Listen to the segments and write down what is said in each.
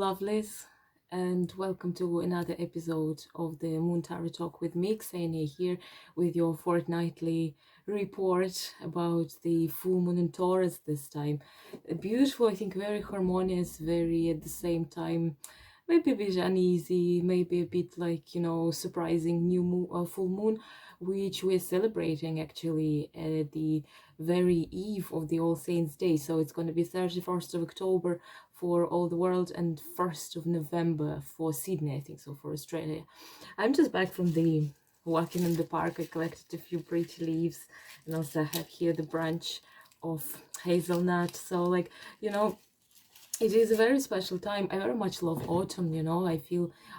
lovelies, and welcome to another episode of the Moon Tarot Talk with me, Xenia, here with your fortnightly report about the full moon in Taurus this time. Beautiful, I think, very harmonious, very at the same time, maybe a bit uneasy, maybe a bit like, surprising full moon, which we're celebrating actually at the very eve of the All Saints' Day. So it's going to be 31st of October for all the world and 1st of November for Sydney, I think so, for Australia. I'm just back from the walking in the park. I collected a few pretty leaves, and also I have here the branch of hazelnut. So like, it is a very special time. I very much love autumn,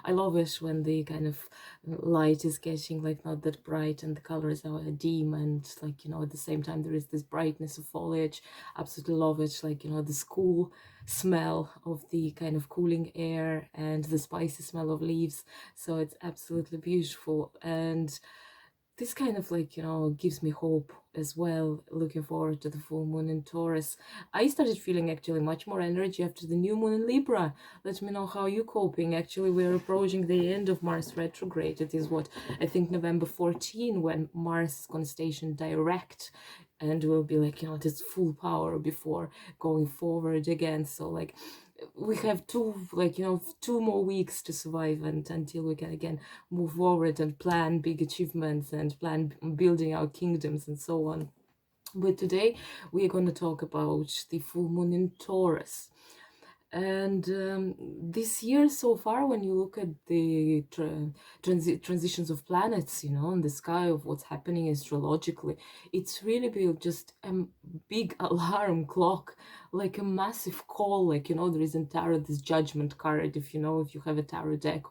I love it when the kind of light is getting like not that bright and the colors are dim, and like, at the same time there is this brightness of foliage. Absolutely love it. Like, the cool smell of the kind of cooling air and the spicy smell of leaves. So it's absolutely beautiful. And this kind of like, gives me hope as well, looking forward to the full moon in Taurus. I started feeling actually much more energy after the new moon in Libra. Let me know how you're coping. Actually, we're approaching the end of Mars retrograde. It is what, I think November 14, when Mars is going to station direct and will be like, this full power before going forward again. So like, we have two more weeks to survive and until we can again move forward and plan big achievements and plan building our kingdoms and so on. But today we are going to talk about the full moon in Taurus. And this year so far, when you look at the transitions of planets, in the sky of what's happening astrologically, it's really been just a big alarm clock, like a massive call. Like, there is in tarot this judgment card, if you have a tarot deck,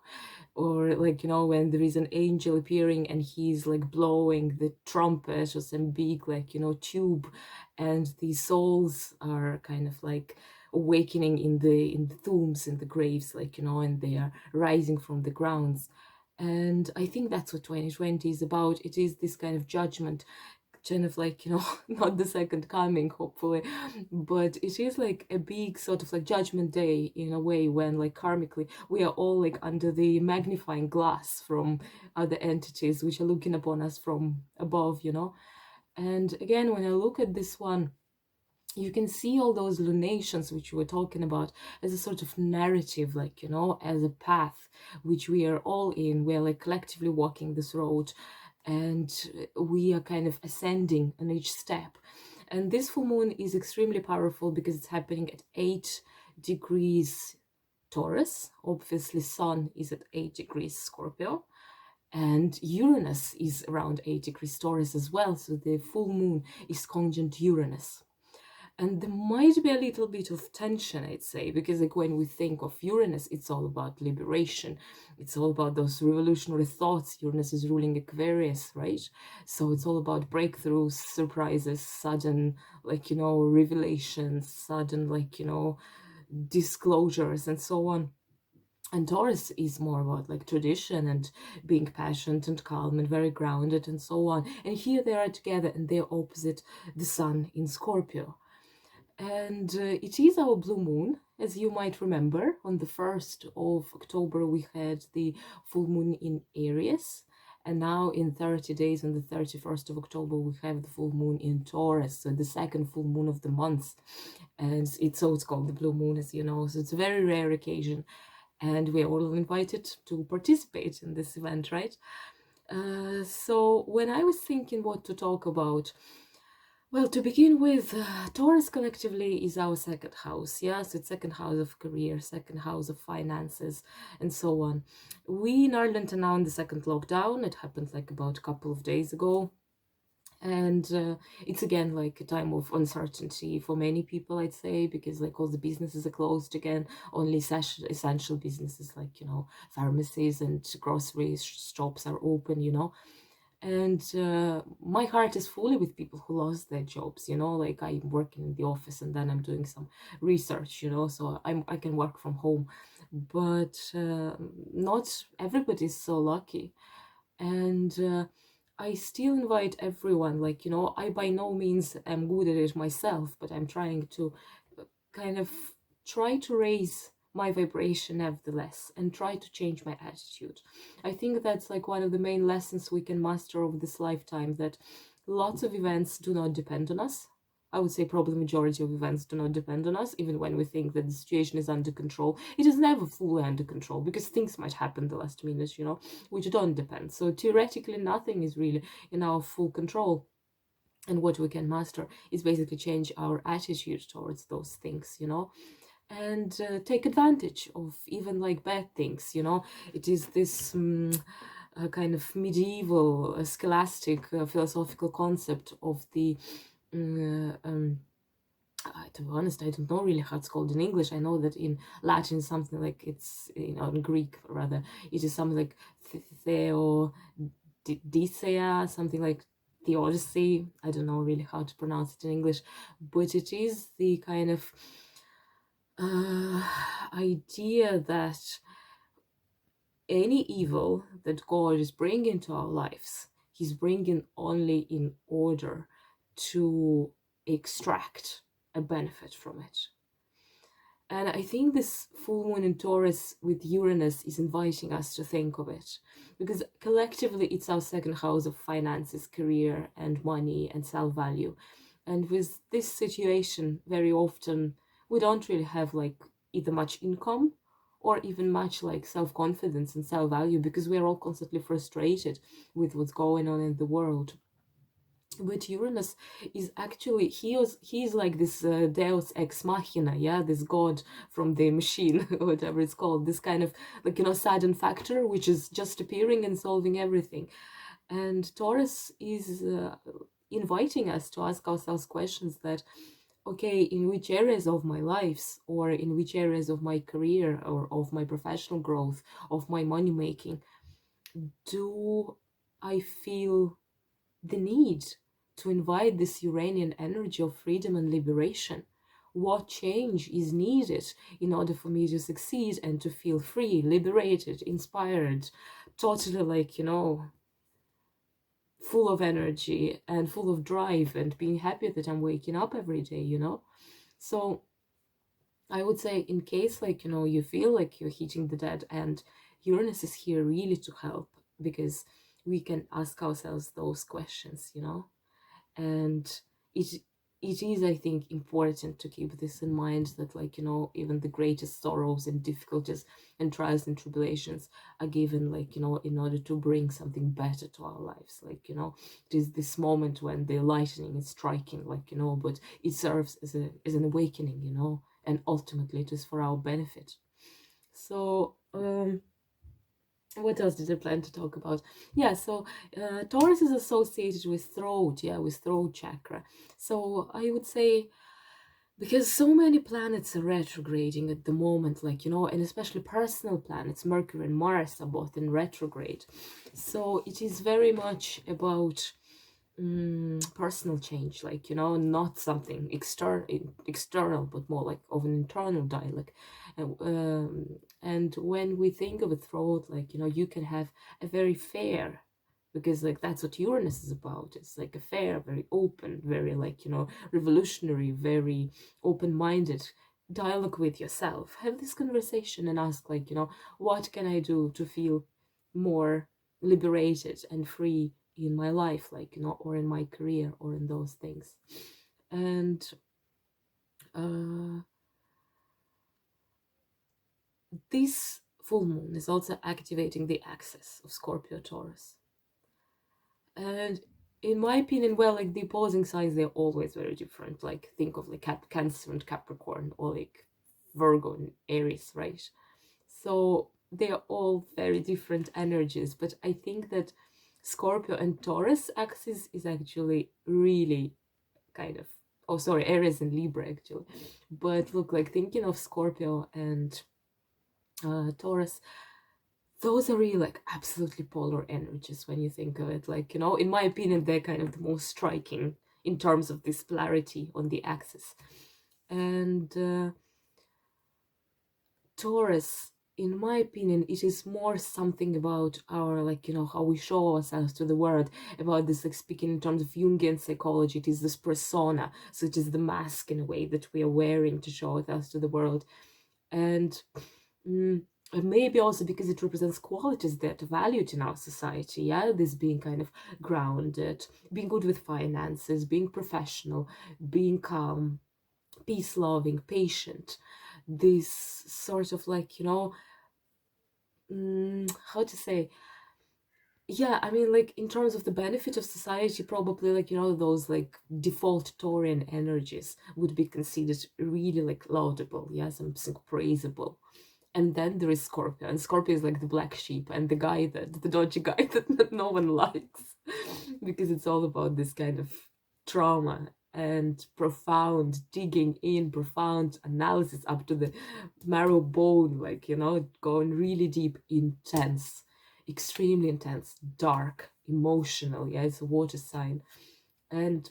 or like, when there is an angel appearing and he's like blowing the trumpet or some big like, tube, and the souls are kind of like awakening in the tombs, in the graves, like, and they are rising from the grounds. And I think that's what 2020 is about. It is this kind of judgment, kind of like, not the second coming, hopefully, but it is like a big sort of like judgment day in a way, when like karmically we are all like under the magnifying glass from other entities which are looking upon us from above. And again, when I look at this one, you can see all those lunations which we were talking about as a sort of narrative, like, as a path which we are all in. We are like collectively walking this road, and we are kind of ascending on each step. And this full moon is extremely powerful because it's happening at 8 degrees Taurus. Obviously, Sun is at 8 degrees Scorpio, and Uranus is around 8 degrees Taurus as well. So the full moon is conjunct Uranus. And there might be a little bit of tension, I'd say, because like when we think of Uranus, it's all about liberation. It's all about those revolutionary thoughts. Uranus is ruling Aquarius, right? So it's all about breakthroughs, surprises, sudden, like, revelations, sudden, like, disclosures and so on. And Taurus is more about like tradition and being passionate and calm and very grounded and so on. And here they are together, and they're opposite the Sun in Scorpio. And it is our blue moon, as you might remember. On the 1st of October, we had the full moon in Aries. And now in 30 days, on the 31st of October, we have the full moon in Taurus, so the second full moon of the month. And it's called the blue moon, as you know. So it's a very rare occasion. And we're all invited to participate in this event, right? So when I was thinking what to talk about, well, to begin with, Taurus collectively is our second house, yeah? So it's second house of career, second house of finances, and so on. We in Ireland are now in the second lockdown. It happened like about a couple of days ago. And it's again like a time of uncertainty for many people, I'd say, because like all the businesses are closed again. Only essential businesses like, pharmacies and grocery shops are open, And my heart is fully with people who lost their jobs, like I'm working in the office and then I'm doing some research, so I can work from home. But not everybody is so lucky. And I still invite everyone, like, I by no means am good at it myself, but I'm trying to kind of try to raise my vibration nevertheless and try to change my attitude. I think that's like one of the main lessons we can master over this lifetime, that lots of events do not depend on us. I would say probably the majority of events do not depend on us, even when we think that the situation is under control. It is never fully under control, because things might happen the last minute, you know, which don't depend. So theoretically, nothing is really in our full control. And what we can master is basically change our attitude towards those things, you know, and take advantage of even like bad things, you know. It is this kind of medieval, scholastic, philosophical concept of the to be honest, I don't know really how it's called in English. I know that in Latin something like it's, you know, in Greek rather, it is something like Theodicea, something like theodicy. I don't know really how to pronounce it in English, but it is the kind of idea that any evil that God is bringing into our lives, he's bringing only in order to extract a benefit from it. And I think this full moon in Taurus with Uranus is inviting us to think of it, because collectively it's our second house of finances, career and money and self-value. And with this situation, very often we don't really have like either much income or even much like self-confidence and self-value, because we're all constantly frustrated with what's going on in the world. But Uranus is actually, he's like this deus ex machina, yeah, this god from the machine, whatever it's called, this kind of like, you know, sudden factor which is just appearing and solving everything. And Taurus is inviting us to ask ourselves questions that, okay, in which areas of my lives, or in which areas of my career, or of my professional growth, of my money making, do I feel the need to invite this Uranian energy of freedom and liberation? What change is needed in order for me to succeed and to feel free, liberated, inspired, totally like, you know, full of energy and full of drive, and being happy that I'm waking up every day, you know? So I would say, in case like, you know, you feel like you're hitting the dead end, Uranus is here really to help, because we can ask ourselves those questions, you know? And it is, I think, important to keep this in mind, that like, you know, even the greatest sorrows and difficulties and trials and tribulations are given, like, you know, in order to bring something better to our lives. Like, you know, it is this moment when the lightning is striking, like, you know, but it serves as an awakening, you know, and ultimately it is for our benefit. So what else did I plan to talk about? Yeah, so Taurus is associated with throat, yeah, with throat chakra. So I would say, because so many planets are retrograding at the moment, like, you know, and especially personal planets, Mercury and Mars are both in retrograde. So it is very much about personal change, like, you know, not something external, but more like of an internal dialogue. And when we think of a throat, like, you know, you can have a very fair, because like that's what Uranus is about. It's like a fair, very open, very like, you know, revolutionary, very open-minded dialogue with yourself. Have this conversation and ask, like, you know, what can I do to feel more liberated and free in my life, like, you know, or in my career, or in those things. And this full moon is also activating the axis of Scorpio Taurus. And in my opinion, well, like the opposing signs, they're always very different. Like think of like Cancer and Capricorn, or like Virgo and Aries, right? So they're all very different energies, but I think that Scorpio and Taurus axis is actually really kind of, oh sorry, Aries and Libra actually. But look, like thinking of Scorpio and Taurus, those are really like absolutely polar energies when you think of it. Like, you know, in my opinion, they're kind of the most striking in terms of this polarity on the axis. And Taurus, in my opinion, it is more something about our, like, you know, how we show ourselves to the world, about this, like, speaking in terms of Jungian psychology, it is this persona, so it is the mask in a way that we are wearing to show ourselves to the world. And and maybe also because it represents qualities that are valued in our society, yeah, this being kind of grounded, being good with finances, being professional, being calm, peace-loving, patient, this sort of like, how to say, yeah, I mean, like, in terms of the benefit of society, probably, like, those, like, default Taurian energies would be considered really, like, laudable, yeah, something praisable. And then there is Scorpio, and Scorpio is like the black sheep and the dodgy guy that no one likes, because it's all about this kind of trauma and profound digging in, profound analysis up to the marrow bone, like, going really deep, intense, extremely intense, dark, emotional. Yeah, it's a water sign. And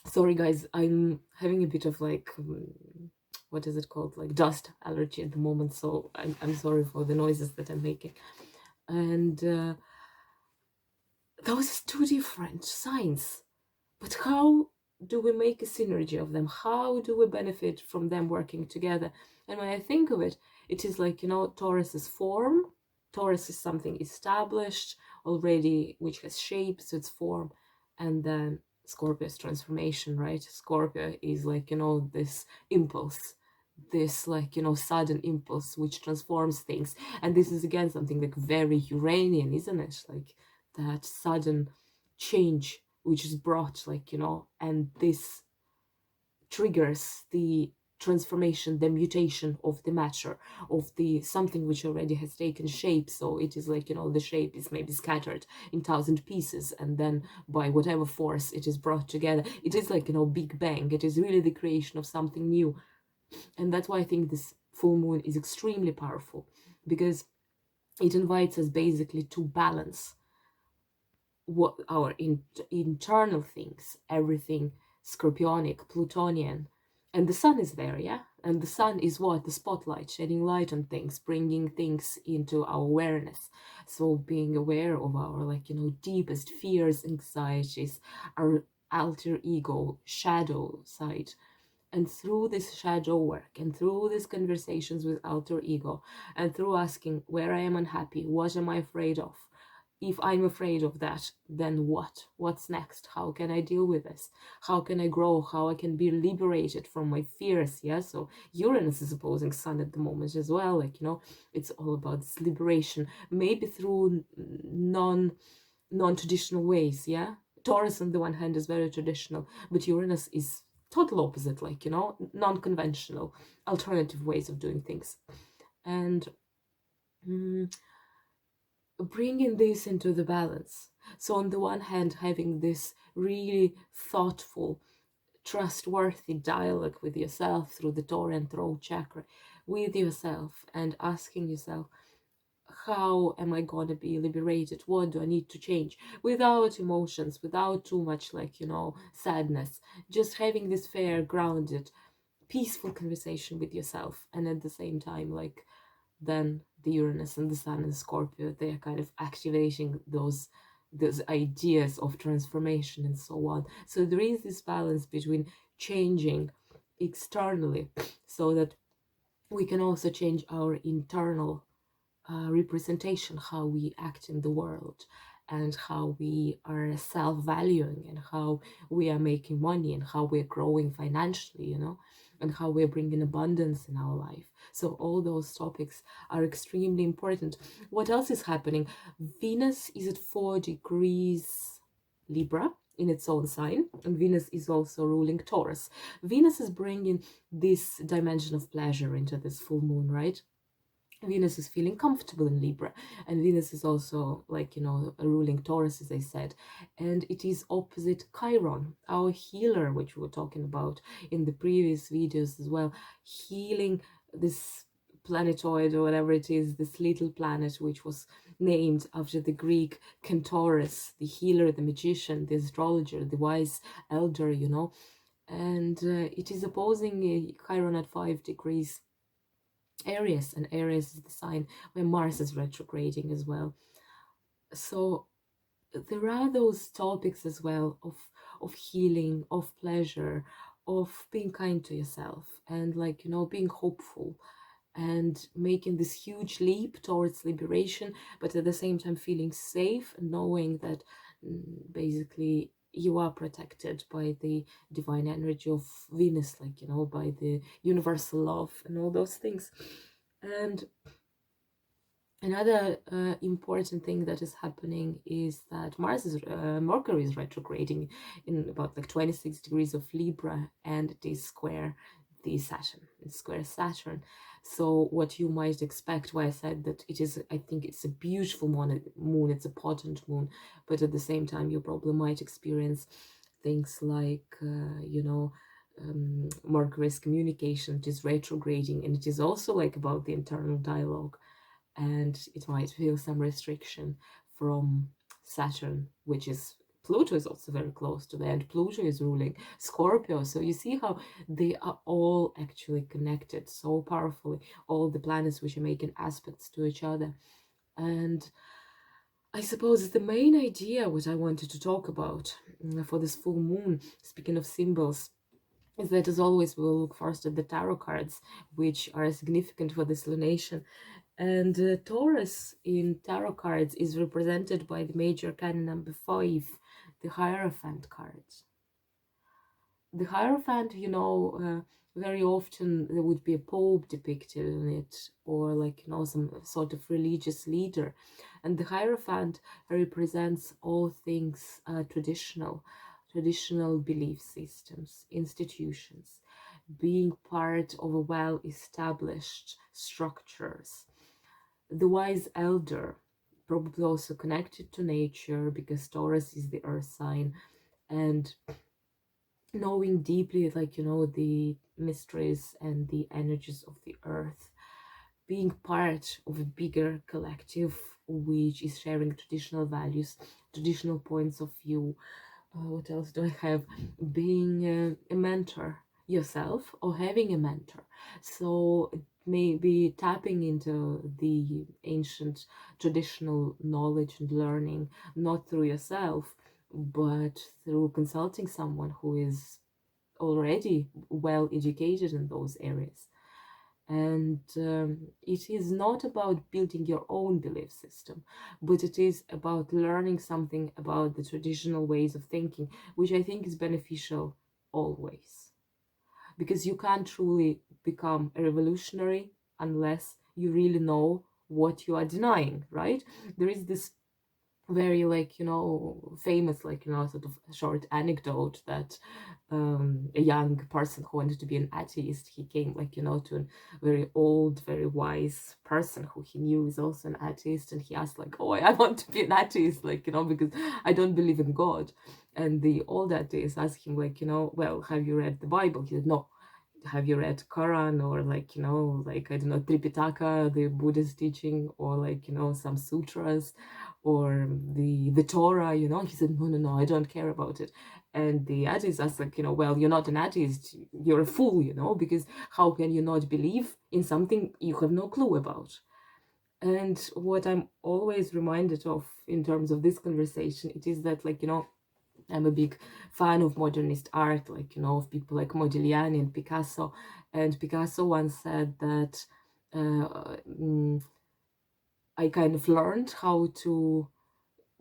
sorry guys, I'm having a bit of like what is it called, like dust allergy at the moment, so I'm sorry for the noises that I'm making. And those are two different signs, but how do we make a synergy of them? How do we benefit from them working together? And when I think of it, it is like, Taurus is form. Taurus is something established already, which has shape, so it's form. And then Scorpio is transformation, right? Scorpio is like, this impulse, this like, sudden impulse which transforms things. And this is again something like very Uranian, isn't it? Like that sudden change which is brought, like, and this triggers the transformation, the mutation of the matter, of the something which already has taken shape. So it is like, the shape is maybe scattered in 1,000 pieces, and then by whatever force it is brought together. It is like, Big Bang. It is really the creation of something new. And that's why I think this full moon is extremely powerful, because it invites us basically to balance what our internal things, everything scorpionic, plutonian. And the sun is there, yeah? And the sun is what? The spotlight, shedding light on things, bringing things into our awareness. So being aware of our, like, deepest fears, anxieties, our alter ego, shadow side. And through this shadow work, and through these conversations with alter ego, and through asking where I am unhappy, what am I afraid of? If I'm afraid of that, then what? What's next? How can I deal with this? How can I grow? How I can be liberated from my fears? Yeah, so Uranus is opposing Sun at the moment as well. Like, it's all about this liberation, maybe through non-traditional ways, yeah? Taurus on the one hand is very traditional, but Uranus is total opposite, like, non-conventional, alternative ways of doing things. And bringing this into the balance. So on the one hand, having this really thoughtful, trustworthy dialogue with yourself through the Taurian throat chakra, with yourself, and asking yourself, how am I going to be liberated? What do I need to change? Without emotions, without too much, like, sadness. Just having this fair, grounded, peaceful conversation with yourself. And at the same time, like, then the Uranus and the Sun and Scorpio, they are kind of activating those ideas of transformation and so on. So there is this balance between changing externally so that we can also change our internal representation, how we act in the world, and how we are self-valuing, and how we are making money, and how we're growing financially, and how we're bringing abundance in our life. So all those topics are extremely important. What else is happening? Venus is at 4 degrees Libra in its own sign, and Venus is also ruling Taurus. Venus is bringing this dimension of pleasure into this full moon, right? Venus is feeling comfortable in Libra, and Venus is also, like, a ruling Taurus, as I said, and it is opposite Chiron, our healer, which we were talking about in the previous videos as well, healing this planetoid or whatever it is, this little planet which was named after the Greek Centaurus, the healer, the magician, the astrologer, the wise elder, and it is opposing Chiron at 5 degrees Aries, and Aries is the sign where Mars is retrograding as well. So there are those topics as well of healing, of pleasure, of being kind to yourself and like, you know, being hopeful and making this huge leap towards liberation, but at the same time feeling safe, knowing that basically you are protected by the divine energy of Venus, like, you know, by the universal love and all those things. And another important thing that is happening is that Mercury is retrograding in about like 26 degrees of Libra, and it is square the Saturn. It's square Saturn. So what you might expect, why I said that it is, I think it's a beautiful moon, it's a potent moon, but at the same time you probably might experience things like, Mercury's communication. It is retrograding, and it is also like about the internal dialogue, and it might feel some restriction from Saturn, which is Pluto is also very close to that, and Pluto is ruling Scorpio. So you see how they are all actually connected so powerfully, all the planets which are making aspects to each other. And I suppose the main idea what I wanted to talk about for this full moon, speaking of symbols, is that as always we'll look first at the tarot cards, which are significant for this lunation. And Taurus in tarot cards is represented by the major arcana number 5, the Hierophant card. The Hierophant, you know, very often there would be a pope depicted in it, or like, you know, some sort of religious leader. And the Hierophant represents all things traditional belief systems, institutions, being part of a well-established structures. The wise elder, probably also connected to nature because Taurus is the earth sign, and knowing deeply, like, you know, the mysteries and the energies of the earth, being part of a bigger collective which is sharing traditional values, traditional points of view. What else do I have? Being a mentor yourself or having a mentor. So maybe tapping into the ancient traditional knowledge and learning, not through yourself, but through consulting someone who is already well educated in those areas. And it is not about building your own belief system, but it is about learning something about the traditional ways of thinking, which I think is beneficial always. Because you can't truly become a revolutionary unless you really know what you are denying, right? There is this very, like, you know, famous, like, you know, sort of short anecdote that a young person who wanted to be an atheist, he came, like, you know, to a very old, very wise person who he knew is also an atheist, and he asked, like, oh, I want to be an atheist, like, you know, because I don't believe in God. And the old atheist asked him, like, you know, well, have you read the Bible? He said, no. Have you read Quran, or, like, you know, like, I don't know, Tripitaka, the Buddhist teaching, or, like, you know, some sutras, or the Torah, you know? He said, no, I don't care about it. And the atheist asked, like, you know, well, you're not an atheist, you're a fool, you know, because how can you not believe in something you have no clue about? And what I'm always reminded of in terms of this conversation, it is that, like, you know, I'm a big fan of modernist art, like, you know, of people like Modigliani and Picasso. And Picasso once said that I kind of learned how to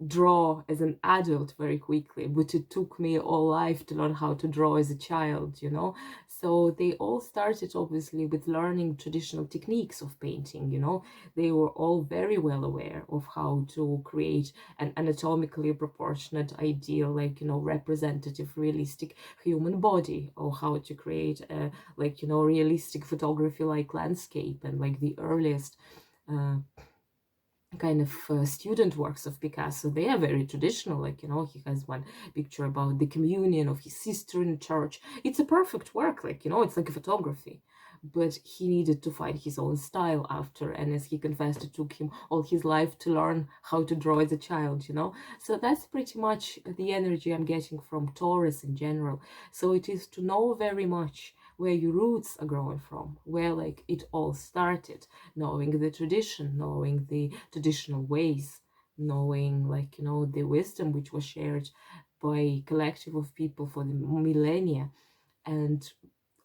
draw as an adult very quickly, but it took me all life to learn how to draw as a child, you know. So they all started obviously with learning traditional techniques of painting, you know. They were all very well aware of how to create an anatomically proportionate, ideal, like, you know, representative, realistic human body, or how to create a, like, you know, realistic photography like landscape. And like the earliest kind of student works of Picasso, they are very traditional, like, you know, he has one picture about the communion of his sister in church. It's a perfect work, like, you know, it's like a photography, but he needed to find his own style after, and as he confessed, it took him all his life to learn how to draw as a child, you know. So that's pretty much the energy I'm getting from Taurus in general. So it is to know very much where your roots are growing from, where, like, it all started, knowing the tradition, knowing the traditional ways, knowing, like, you know, the wisdom which was shared by a collective of people for the millennia. and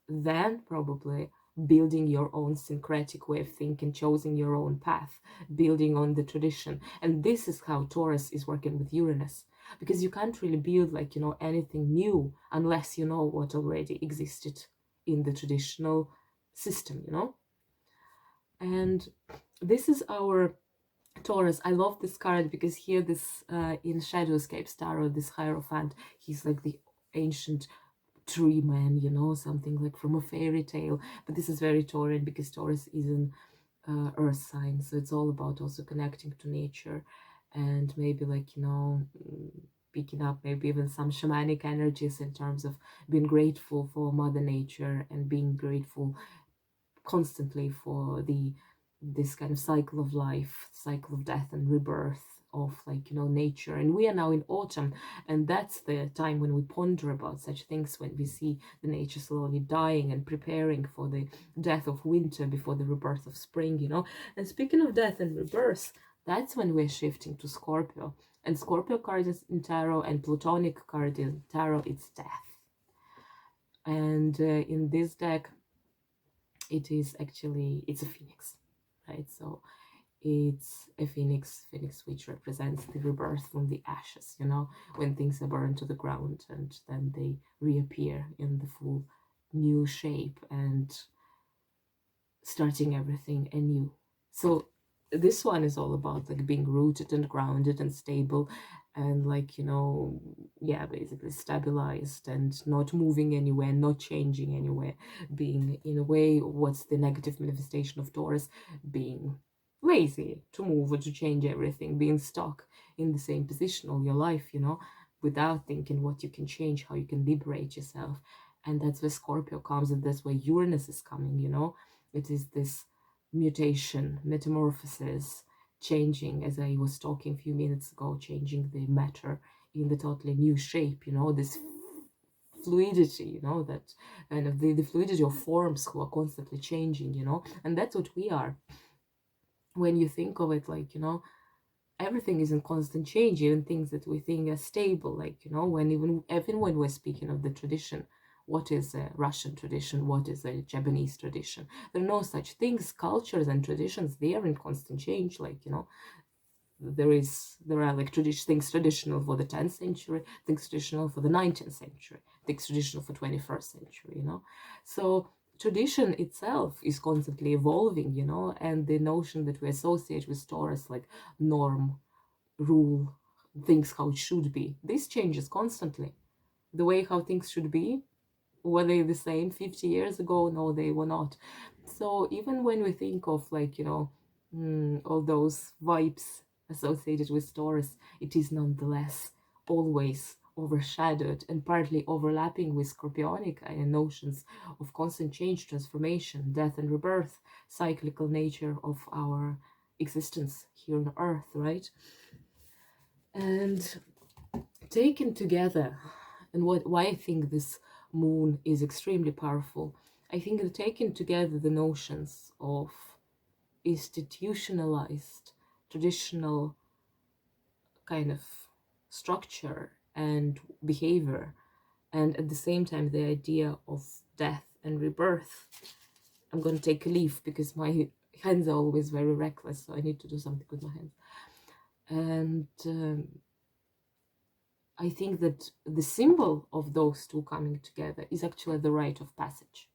then probably building your own syncretic way of thinking, choosing your own path, building on the tradition. And this is how Taurus is working with Uranus, because you can't really build like, you know, anything new unless you know what already existed in the traditional system, you know. And this is our Taurus. I love this card because here this in Shadowscapes Tarot, this Hierophant, he's like the ancient tree man, you know, something like from a fairy tale. But this is very Taurian because Taurus is an earth sign, so it's all about also connecting to nature and maybe like, you know, picking up maybe even some shamanic energies in terms of being grateful for Mother Nature and being grateful constantly for this kind of cycle of life, cycle of death and rebirth of like, you know, nature. And we are now in autumn, and that's the time when we ponder about such things, when we see the nature slowly dying and preparing for the death of winter before the rebirth of spring, you know. And speaking of death and rebirth, that's when we're shifting to Scorpio. And Scorpio card is in tarot and Plutonic card in tarot, it's death. And in this deck, it is actually, it's a phoenix, right? So it's a phoenix which represents the rebirth from the ashes, you know, when things are burned to the ground and then they reappear in the full new shape and starting everything anew. So this one is all about like being rooted and grounded and stable and like, you know, yeah, basically stabilized and not moving anywhere, not changing anywhere, being in a way, what's the negative manifestation of Taurus? Being lazy to move or to change everything, being stuck in the same position all your life, you know, without thinking what you can change, how you can liberate yourself. And that's where Scorpio comes, and that's where Uranus is coming, you know. It is this mutation, metamorphosis, changing, as I was talking a few minutes ago, changing the matter in the totally new shape, you know, this fluidity, you know, that kind of the fluidity of forms who are constantly changing, you know. And that's what we are. When you think of it, like, you know, everything is in constant change, even things that we think are stable, like, you know, when even when we're speaking of the tradition, what is a Russian tradition, what is a Japanese tradition, there are no such things. Cultures and traditions, they are in constant change, like, you know, there are like things traditional for the 10th century, things traditional for the 19th century, things traditional for 21st century, you know. So tradition itself is constantly evolving, you know, and the notion that we associate with Taurus, like norm, rule, things how it should be, this changes constantly. The way how things should be, were they the same 50 years ago? No, they were not. So even when we think of like, you know, all those vibes associated with Taurus, it is nonetheless always overshadowed and partly overlapping with Scorpionic notions of constant change, transformation, death and rebirth, cyclical nature of our existence here on Earth, right? And taken together, and why I think this moon is extremely powerful, I think that taken together the notions of institutionalized, traditional kind of structure and behavior, and at the same time the idea of death and rebirth. I'm going to take a leaf because my hands are always very reckless, so I need to do something with my hands. And I think that the symbol of those two coming together is actually the rite of passage.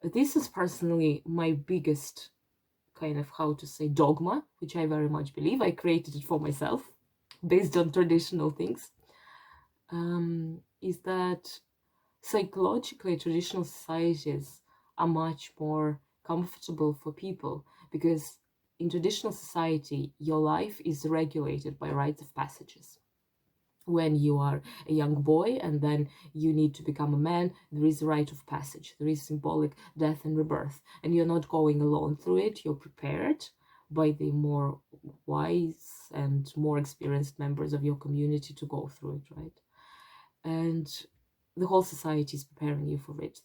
This is personally my biggest kind of, how to say, dogma, which I very much believe. I created it for myself based on traditional things, is that psychologically traditional societies are much more comfortable for people because in traditional society, your life is regulated by rites of passages. When you are a young boy and then you need to become a man, there is a rite of passage, there is symbolic death and rebirth, and you're not going alone through it, you're prepared by the more wise and more experienced members of your community to go through it, right? And the whole society is preparing you for it.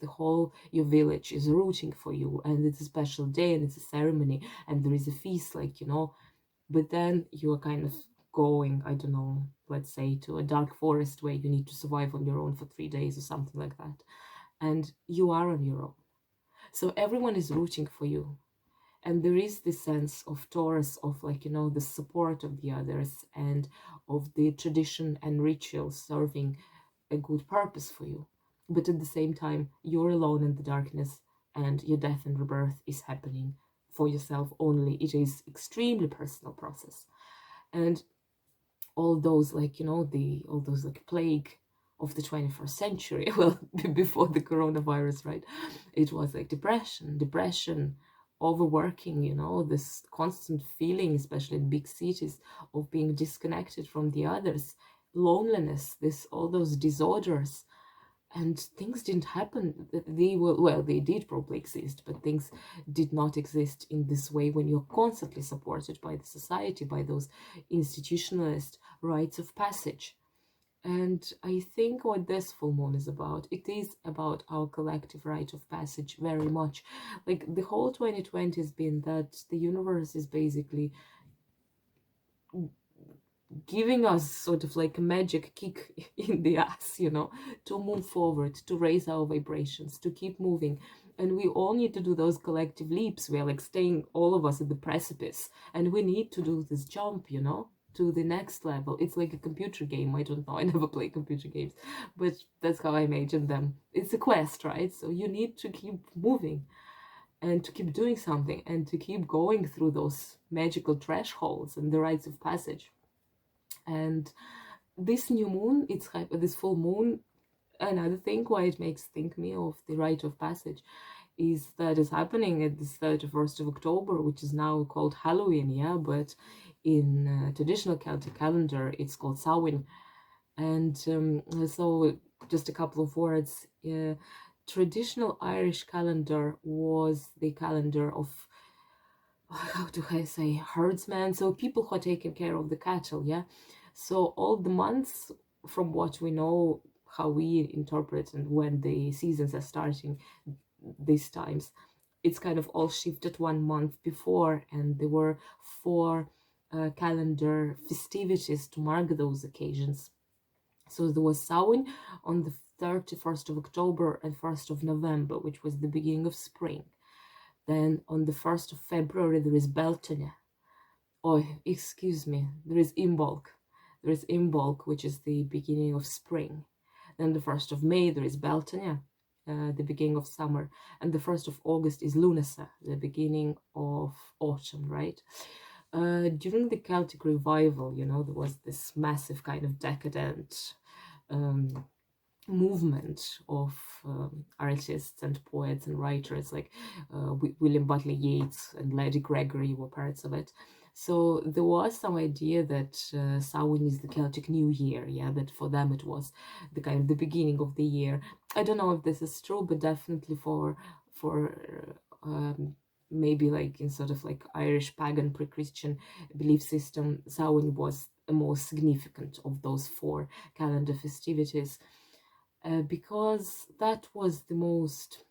Your village is rooting for you, and it's a special day and it's a ceremony and there is a feast, like, you know. But then you are kind of going, I don't know, let's say to a dark forest where you need to survive on your own for 3 days or something like that. And you are on your own. So everyone is rooting for you. And there is this sense of Taurus, of like, the support of the others and of the tradition and ritual serving a good purpose for you. But at the same time, you're alone in the darkness and your death and rebirth is happening for yourself only. It is extremely personal process. And all those like, all those like plague of the 21st century, well, before the coronavirus, right? It was like depression, overworking, this constant feeling, especially in big cities, of being disconnected from the others, loneliness, all those disorders. And things didn't happen. They did probably exist, but things did not exist in this way when you're constantly supported by the society, by those institutionalist rites of passage. And I think what this full moon is about, it is about our collective rite of passage very much. Like the whole 2020 has been that the universe is basically giving us sort of like a magic kick in the ass, to move forward, to raise our vibrations, to keep moving. And we all need to do those collective leaps. We are like staying, all of us, at the precipice. And we need to do this jump, to the next level. It's like a computer game. I don't know. I never play computer games, but that's how I imagine them. It's a quest, right? So you need to keep moving and to keep doing something and to keep going through those magical thresholds and the rites of passage. And this new moon, this full moon, another thing why it makes think me of the rite of passage is that it's happening at this 31st of October, which is now called Halloween, yeah, but in traditional Celtic calendar, it's called Samhain. And so just a couple of words. Traditional Irish calendar was the calendar of, how do I say, herdsmen, so people who are taking care of the cattle, yeah. So all the months, from what we know, how we interpret and when the seasons are starting these times, it's kind of all shifted 1 month before, and there were 4 calendar festivities to mark those occasions. So there was Samhain on the 31st of October and 1st of November, which was the beginning of spring. Then on the 1st of February, there is Beltane. Oh, excuse me, there is Imbolc. There is Imbolc, which is the beginning of spring. Then the 1st of May, there is Beltane, the beginning of summer. And the 1st of August is Lunasa, the beginning of autumn, right? During the Celtic revival, there was this massive kind of decadent movement of artists and poets and writers like William Butler Yeats and Lady Gregory were parts of it. So there was some idea that Samhain is the Celtic New Year, yeah, that for them it was the kind of the beginning of the year. I don't know if this is true, but definitely for maybe like in sort of like Irish pagan pre-Christian belief system, Samhain was the most significant of those 4 calendar festivities. Because that was the most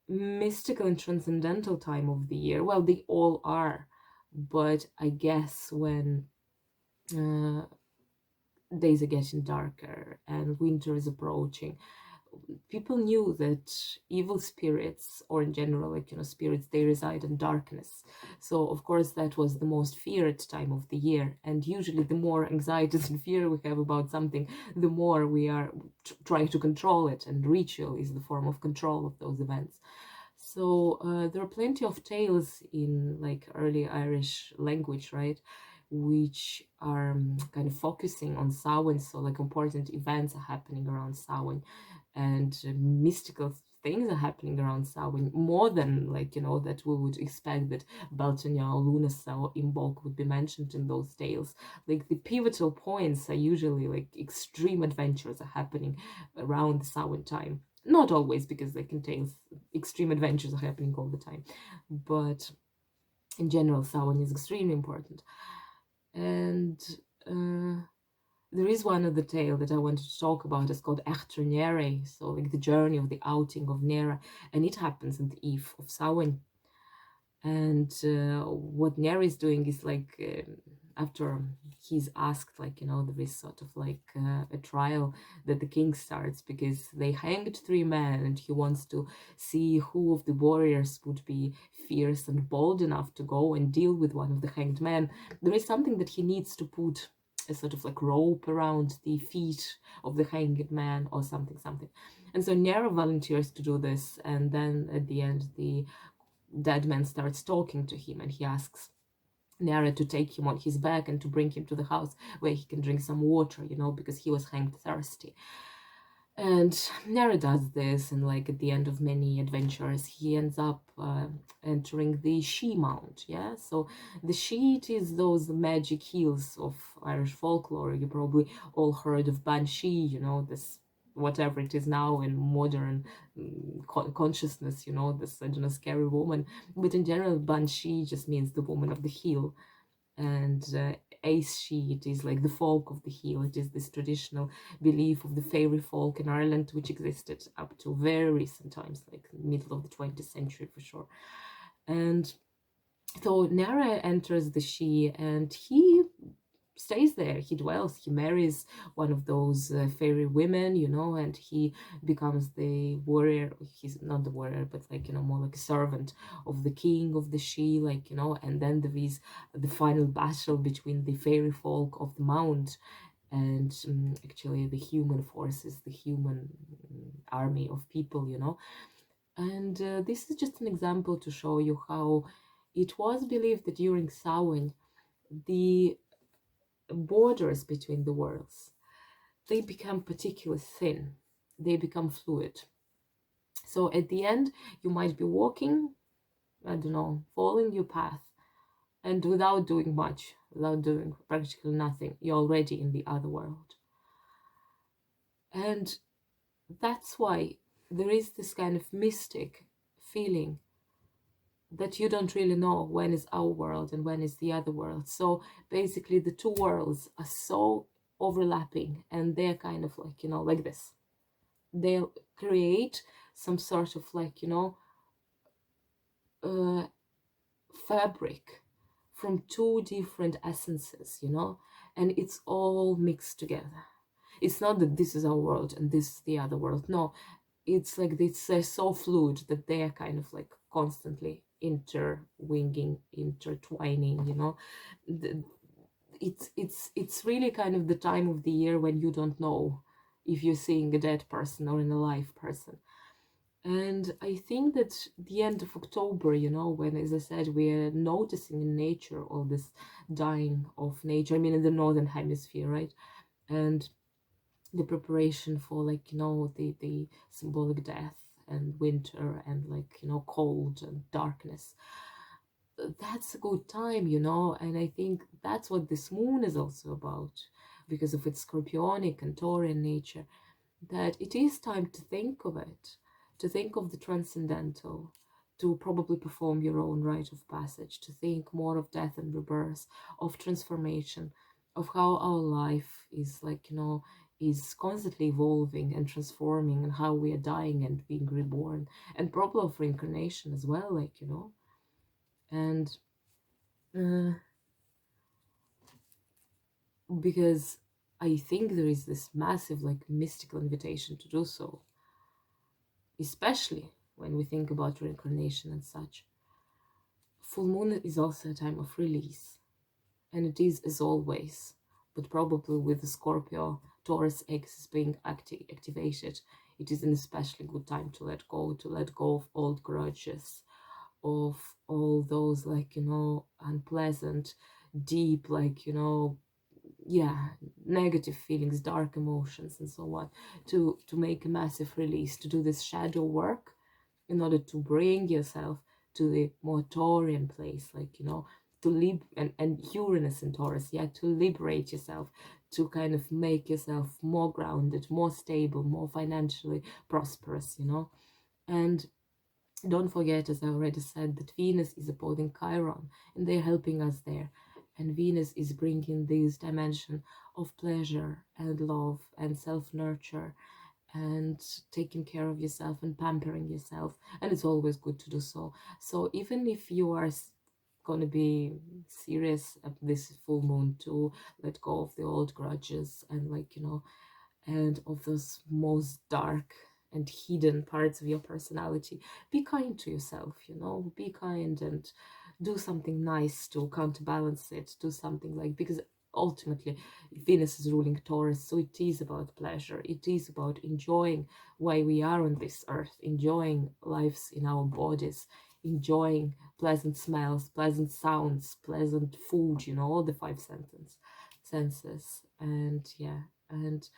mystical and transcendental time of the year. Well, they all are, but I guess when days are getting darker and winter is approaching, people knew that evil spirits, or in general, like, spirits, they reside in darkness. So, of course, that was the most feared time of the year. And usually the more anxieties and fear we have about something, the more we are trying to control it. And ritual is the form of control of those events. So there are plenty of tales in like early Irish language, right, which are kind of focusing on Samhain. So like important events are happening around Samhain, and mystical things are happening around Samhain, more than like, that we would expect that Beltane or Lunasa or Imbolc would be mentioned in those tales. Like the pivotal points are usually like extreme adventures are happening around the Samhain time. Not always, because they contain extreme adventures are happening all the time, but in general, Samhain is extremely important. And there is one other tale that I wanted to talk about. It's called Echter Nere, so like the journey of the outing of Nera, and it happens on the eve of Samhain. And what Neri is doing is like, after he's asked, like, there is sort of like a trial that the king starts, because they hanged 3 men, and he wants to see who of the warriors would be fierce and bold enough to go and deal with one of the hanged men. There is something that he needs to put a sort of like rope around the feet of the hanged man, or something. And so Nero volunteers to do this, and then at the end the dead man starts talking to him, and he asks Nera to take him on his back and to bring him to the house where he can drink some water, because he was hanged thirsty. And Nera does this, and like at the end of many adventures, he ends up entering the She Mount. Yeah, so the She, it is those magic hills of Irish folklore. You probably all heard of Banshee, this whatever it is now in modern consciousness, this scary woman. But in general, Banshee just means the woman of the hill. And Ace She, it is like the folk of the hill. It is this traditional belief of the fairy folk in Ireland, which existed up to very recent times, like middle of the 20th century for sure. And so Nara enters the She, and he stays there, he dwells, he marries one of those fairy women, and he becomes the warrior. He's not the warrior, but like, more like a servant of the king of the She, like, and then there is the final battle between the fairy folk of the Mount and actually the human forces, the human army of people, and this is just an example to show you how it was believed that during Samhain, the borders between the worlds, they become particularly thin, they become fluid. So at the end, you might be walking, I don't know, following your path, and without doing much, without doing practically nothing, you're already in the other world. And that's why there is this kind of mystic feeling that you don't really know when is our world and when is the other world. So basically the two worlds are so overlapping, and they're kind of like, like this. They'll create some sort of like, fabric from two different essences, and it's all mixed together. It's not that this is our world and this is the other world. No, it's like it's so fluid that they are kind of like constantly intertwining, it's really kind of the time of the year when you don't know if you're seeing a dead person or an alive person. And I think that the end of October, when, as I said, we're noticing in nature all this dying of nature, I mean in the northern hemisphere, right? And the preparation for like, the symbolic death and winter and like, cold and darkness. That's a good time, and I think that's what this moon is also about, because of its scorpionic and Taurian nature, that it is time to think of it, to think of the transcendental, to probably perform your own rite of passage, to think more of death and rebirth, of transformation, of how our life is like, is constantly evolving and transforming, and how we are dying and being reborn, and probably of reincarnation as well, like, and because I think there is this massive like mystical invitation to do so, especially when we think about reincarnation and such. Full moon is also a time of release, and it is as always, but probably with the Scorpio Taurus axis being activated, it is an especially good time to let go of old grudges, of all those like, unpleasant, deep, like, negative feelings, dark emotions and so on, to make a massive release, to do this shadow work in order to bring yourself to the more Taurian place, like, to live, and Uranus in Taurus, to liberate yourself, to kind of make yourself more grounded, more stable, more financially prosperous, and don't forget, as I already said, that Venus is opposing Chiron, and they're helping us there. And Venus is bringing this dimension of pleasure and love and self-nurture and taking care of yourself and pampering yourself, and it's always good to do so. So even if you are going to be serious at this full moon, to let go of the old grudges and and of those most dark and hidden parts of your personality, be kind to yourself, be kind and do something nice to counterbalance it. Do something because ultimately Venus is ruling Taurus, so it is about pleasure. It is about enjoying why we are on this earth, enjoying lives in our bodies, enjoying pleasant smells, pleasant sounds, pleasant food, all the five senses. And yeah, and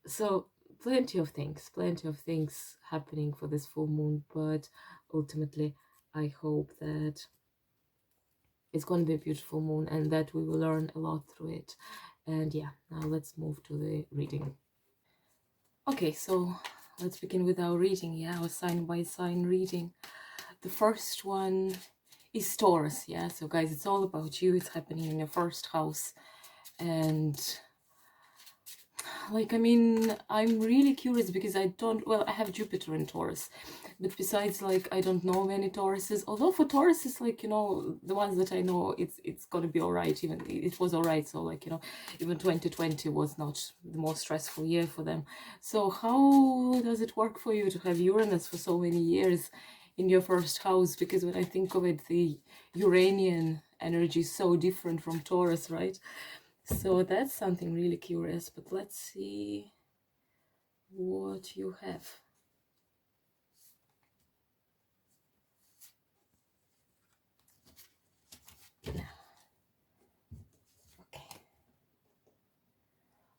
so plenty of things happening for this full moon, but ultimately I hope that it's going to be a beautiful moon and that we will learn a lot through it. And yeah, now let's move to the reading. Okay, so let's begin with our reading. Yeah, our sign by sign reading. The first one is Taurus. Yeah, so guys, it's all about you. It's happening in your first house. And I'm really curious because I have Jupiter in Taurus, but besides, I don't know many Tauruses, although for Tauruses, the ones that I know, it's gonna be all right. Even it was all right, so even 2020 was not the most stressful year for them. So how does it work for you to have Uranus for so many years in your first house? Because when I think of it, the Uranian energy is so different from Taurus, right? So that's something really curious, but let's see what you have.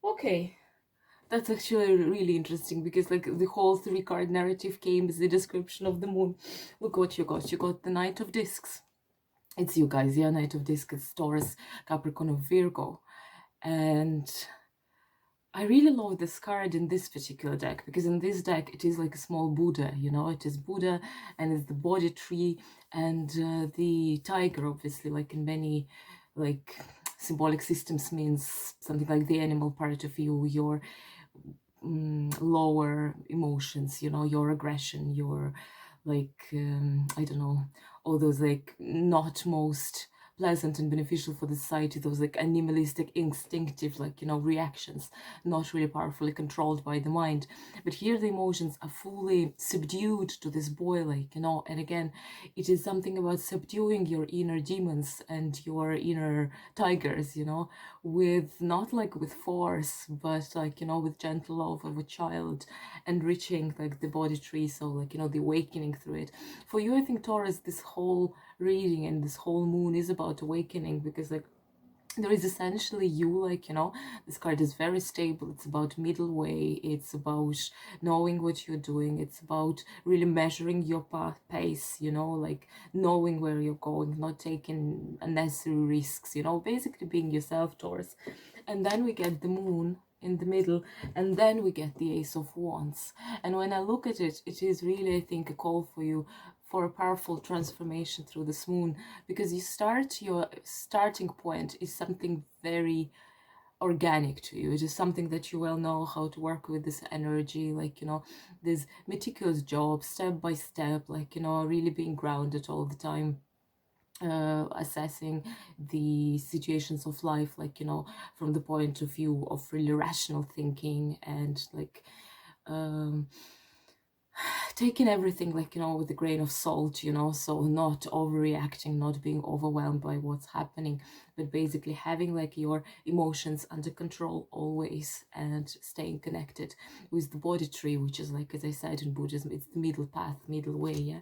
Okay. That's actually really interesting because the whole three-card narrative came as the description of the moon. Look what you got. You got the Knight of Discs. It's you guys, yeah, Knight of Discs. It's Taurus, Capricorn, of Virgo. And I really love this card in this particular deck because in this deck it is like a small Buddha, it is Buddha and it's the body tree and the tiger, obviously, like in many symbolic systems, means something like the animal part of you, your lower emotions, your aggression, your I don't know, all those not most pleasant and beneficial for the society, those animalistic, instinctive reactions, not really powerfully controlled by the mind. But here the emotions are fully subdued to this boy, and again, it is something about subduing your inner demons and your inner tigers, with not with force, but with gentle love of a child, enriching the body tree, so the awakening through it. For you, I think, Taurus, this whole reading and this whole moon is about awakening, because there is essentially you, this card is very stable. It's about middle way. It's about knowing what you're doing. It's about really measuring your pace, knowing where you're going, not taking unnecessary risks, basically being yourself, Taurus. And then we get the moon in the middle, and then we get the Ace of Wands. And when I look at it, it is really, I think, a call for you for a powerful transformation through this moon, because your starting point is something very organic to you. It is something that you well know how to work with this energy, this meticulous job, step by step, really being grounded all the time. Assessing the situations of life, from the point of view of really rational thinking, and um, taking everything with a grain of salt, so not overreacting, not being overwhelmed by what's happening, but basically having your emotions under control always, and staying connected with the body tree, which is, as I said, in Buddhism, it's the middle path, middle way. Yeah.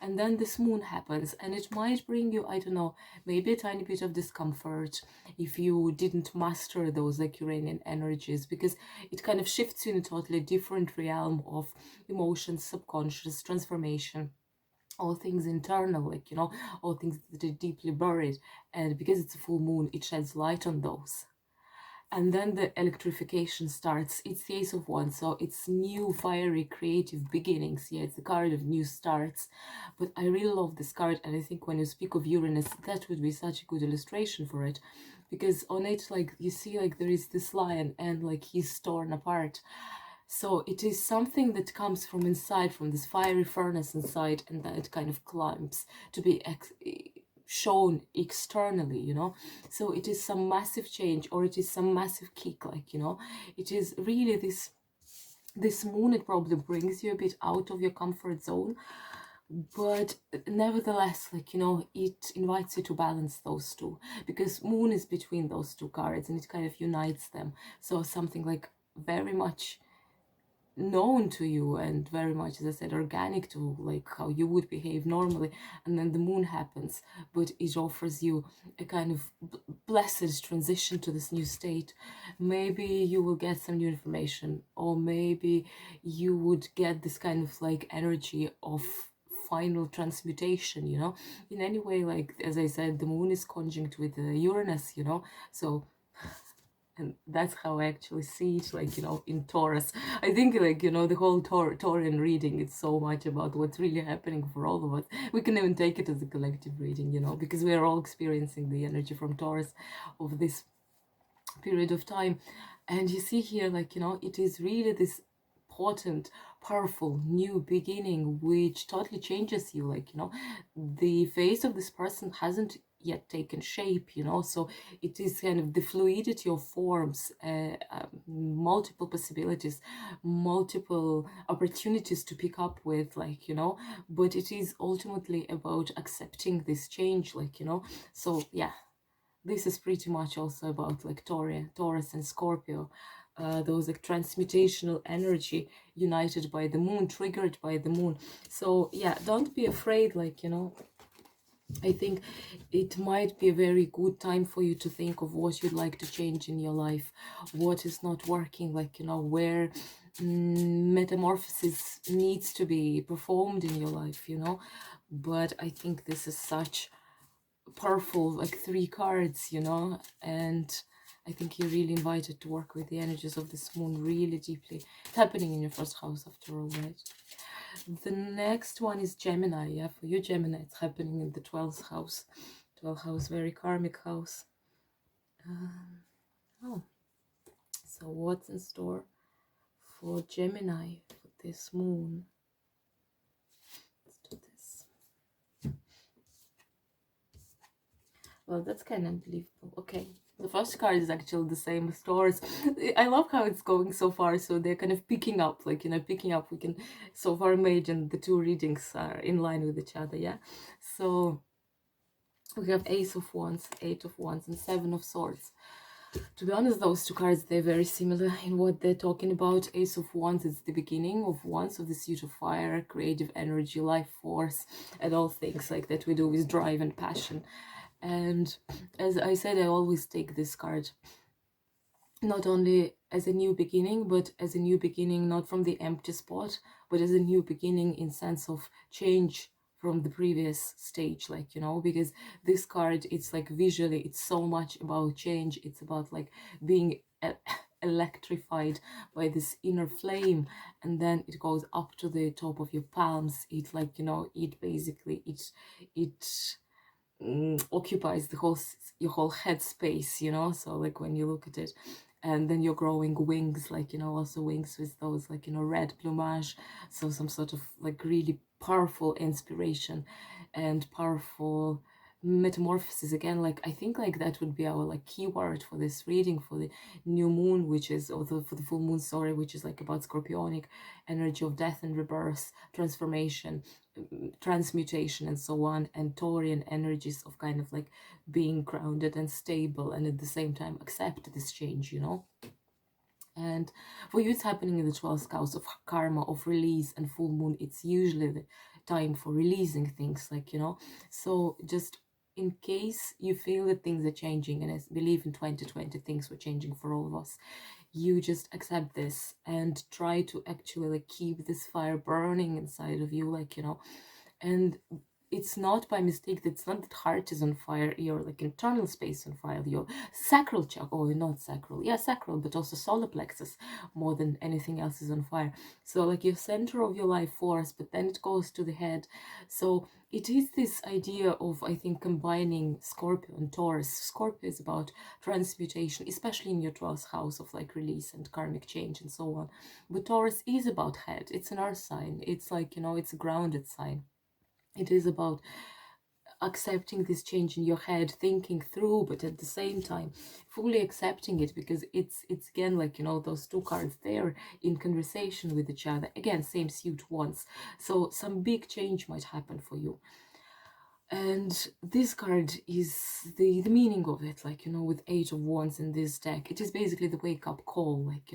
And then this moon happens, and it might bring you, I don't know, maybe a tiny bit of discomfort if you didn't master those Uranian energies, because it kind of shifts you in a totally different realm of emotions, subconscious, transformation, all things internal, all things that are deeply buried. And because it's a full moon, it sheds light on those. And then the electrification starts. It's the Ace of Wands, so it's new, fiery, creative beginnings. Yeah, it's the card of new starts. But I really love this card, and I think when you speak of Uranus, that would be such a good illustration for it, because on it, you see, there is this lion, and he's torn apart. So it is something that comes from inside, from this fiery furnace inside, and that it kind of climbs to be shown externally, you know. So it is some massive change, or it is some massive kick, like, you know. It is really this moon, it probably brings you a bit out of your comfort zone, but nevertheless, like, you know, it invites you to balance those two, because moon is between those two cards and it kind of unites them. So something like very much known to you and very much, as I said, organic to like how you would behave normally, and then the moon happens, but it offers you a kind of blessed transition to this new state. Maybe you will get some new information, or maybe you would get this kind of like energy of final transmutation, you know. In any way, like, as I said, the moon is conjunct with Uranus, you know. So, and that's how I actually see it, like, you know, in Taurus. I think, like, you know, the whole Taurian reading, it's so much about what's really happening for all of us. We can even take it as a collective reading, you know, because we are all experiencing the energy from Taurus of this period of time. And you see here, like, you know, it is really this potent, powerful new beginning which totally changes you. Like, you know, the face of this person hasn't yet taken shape, you know, so it is kind of the fluidity of forms, multiple possibilities, multiple opportunities to pick up with, like, you know, but it is ultimately about accepting this change, like, you know. So yeah, this is pretty much also about like Taurus and Scorpio, those like transmutational energy united by the moon, triggered by the moon. So yeah, don't be afraid, like, you know. I think it might be a very good time for you to think of what you'd like to change in your life, what is not working, like, you know, where metamorphosis needs to be performed in your life, you know. But I think this is such powerful, like, 3 cards, you know, and I think you're really invited to work with the energies of this moon really deeply. It's happening in your first house after all, right? The next one is Gemini. Yeah, for you Gemini, it's happening in the 12th house. 12th house, very karmic house. Oh, so what's in store for Gemini for this moon? Let's do this. Well, that's kind of unbelievable. Okay, the first card is actually the same as Taurus. I love how it's going so far. So they're kind of picking up, like, you know, picking up. We can so far imagine the 2 readings are in line with each other. Yeah. So we have Ace of Wands, 8 of Wands, and 7 of Swords. To be honest, those 2 cards, they're very similar in what they're talking about. Ace of Wands is the beginning of Wands, of the suit of fire, creative energy, life force, and all things like that we do with drive and passion. And as I said, I always take this card not only as a new beginning, but as a new beginning not from the empty spot, but as a new beginning in sense of change from the previous stage, like, you know, because this card, it's like visually, it's so much about change. It's about like being electrified by this inner flame, and then it goes up to the top of your palms. It, like, you know, it basically it occupies the whole your whole head space, you know. So like when you look at it, and then you're growing wings, like, you know, also wings with those, like, you know, red plumage. So some sort of like really powerful inspiration and powerful metamorphosis again. Like, I think like that would be our like keyword for this reading for the new moon, which is, or for the full moon, sorry, which is like about scorpionic energy of death and rebirth, transformation, transmutation, and so on, and Taurian energies of kind of like being grounded and stable, and at the same time accept this change, you know. And for you, it's happening in the 12th house of karma, of release, and full moon. It's usually the time for releasing things, like, you know. So just in case you feel that things are changing, and I believe in 2020 things were changing for all of us, you just accept this and try to actually like keep this fire burning inside of you, like, you know. And it's not by mistake, that it's not that heart is on fire, your like internal space on fire, your sacral chakra, or not sacral, yeah, sacral, but also solar plexus more than anything else is on fire. So like your center of your life force, but then it goes to the head. So it is this idea of, I think, combining Scorpio and Taurus. Scorpio is about transmutation, especially in your 12th house of like release and karmic change and so on. But Taurus is about head. It's an earth sign. It's like, it's a grounded sign. It is about accepting this change in your head, thinking through, but at the same time fully accepting it, because it's again like, those two cards, they're in conversation with each other. Again, same suit once, so some big change might happen for you. And this card is the meaning of it, like, with Eight of Wands in this deck, it is basically the wake-up call, like,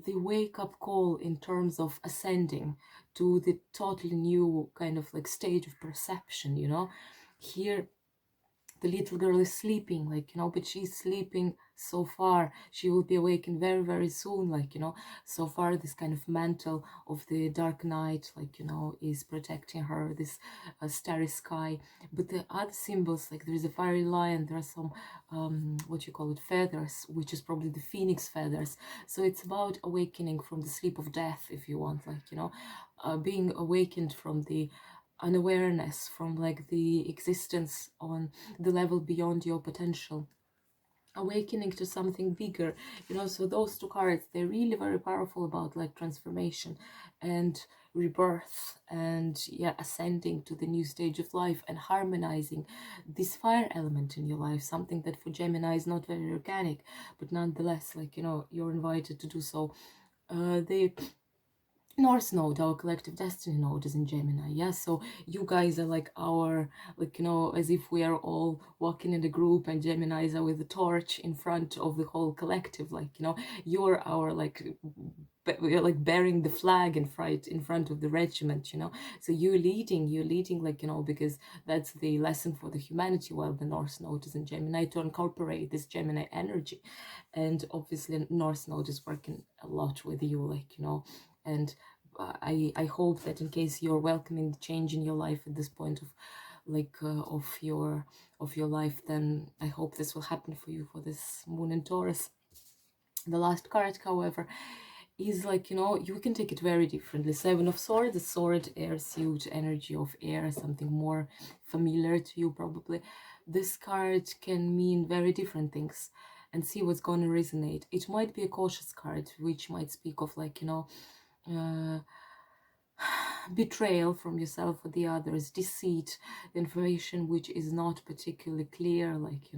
the wake-up call in terms of ascending to the totally new kind of like stage of perception. Here the little girl is sleeping, like, but she's sleeping so far. She will be awakened very, very soon, like, so far this kind of mantle of the dark night, like, is protecting her, this starry sky. But the other symbols, like there is a fiery lion, there are some what you call it, feathers, which is probably the phoenix feathers. So it's about awakening from the sleep of death, if you want, like, being awakened from the unawareness, from like the existence on the level beyond your potential, awakening to something bigger. So those two cards, they're really very powerful about like transformation and rebirth, and yeah, ascending to the new stage of life and harmonizing this fire element in your life, something that for Gemini is not very organic, but nonetheless, like, you're invited to do so. The North Node, our collective destiny node, is in Gemini. Yeah, so you guys are like our, like, as if we are all walking in a group, and Geminis are with the torch in front of the whole collective, like, you're our like, we're like bearing the flag in front of the regiment. So you're leading, like, because that's the lesson for the humanity, while the North Node is in Gemini, to incorporate this Gemini energy. And obviously North Node is working a lot with you, like, and I hope that in case you're welcoming the change in your life at this point of like of your life, then I hope this will happen for you for this moon in Taurus. The last card, however, is like, you can take it very differently. Seven of Swords, the sword, air suit, energy of air, something more familiar to you probably. This card can mean very different things, and see what's going to resonate. It might be a cautious card, which might speak of like, betrayal from yourself or the others, deceit, information which is not particularly clear, like,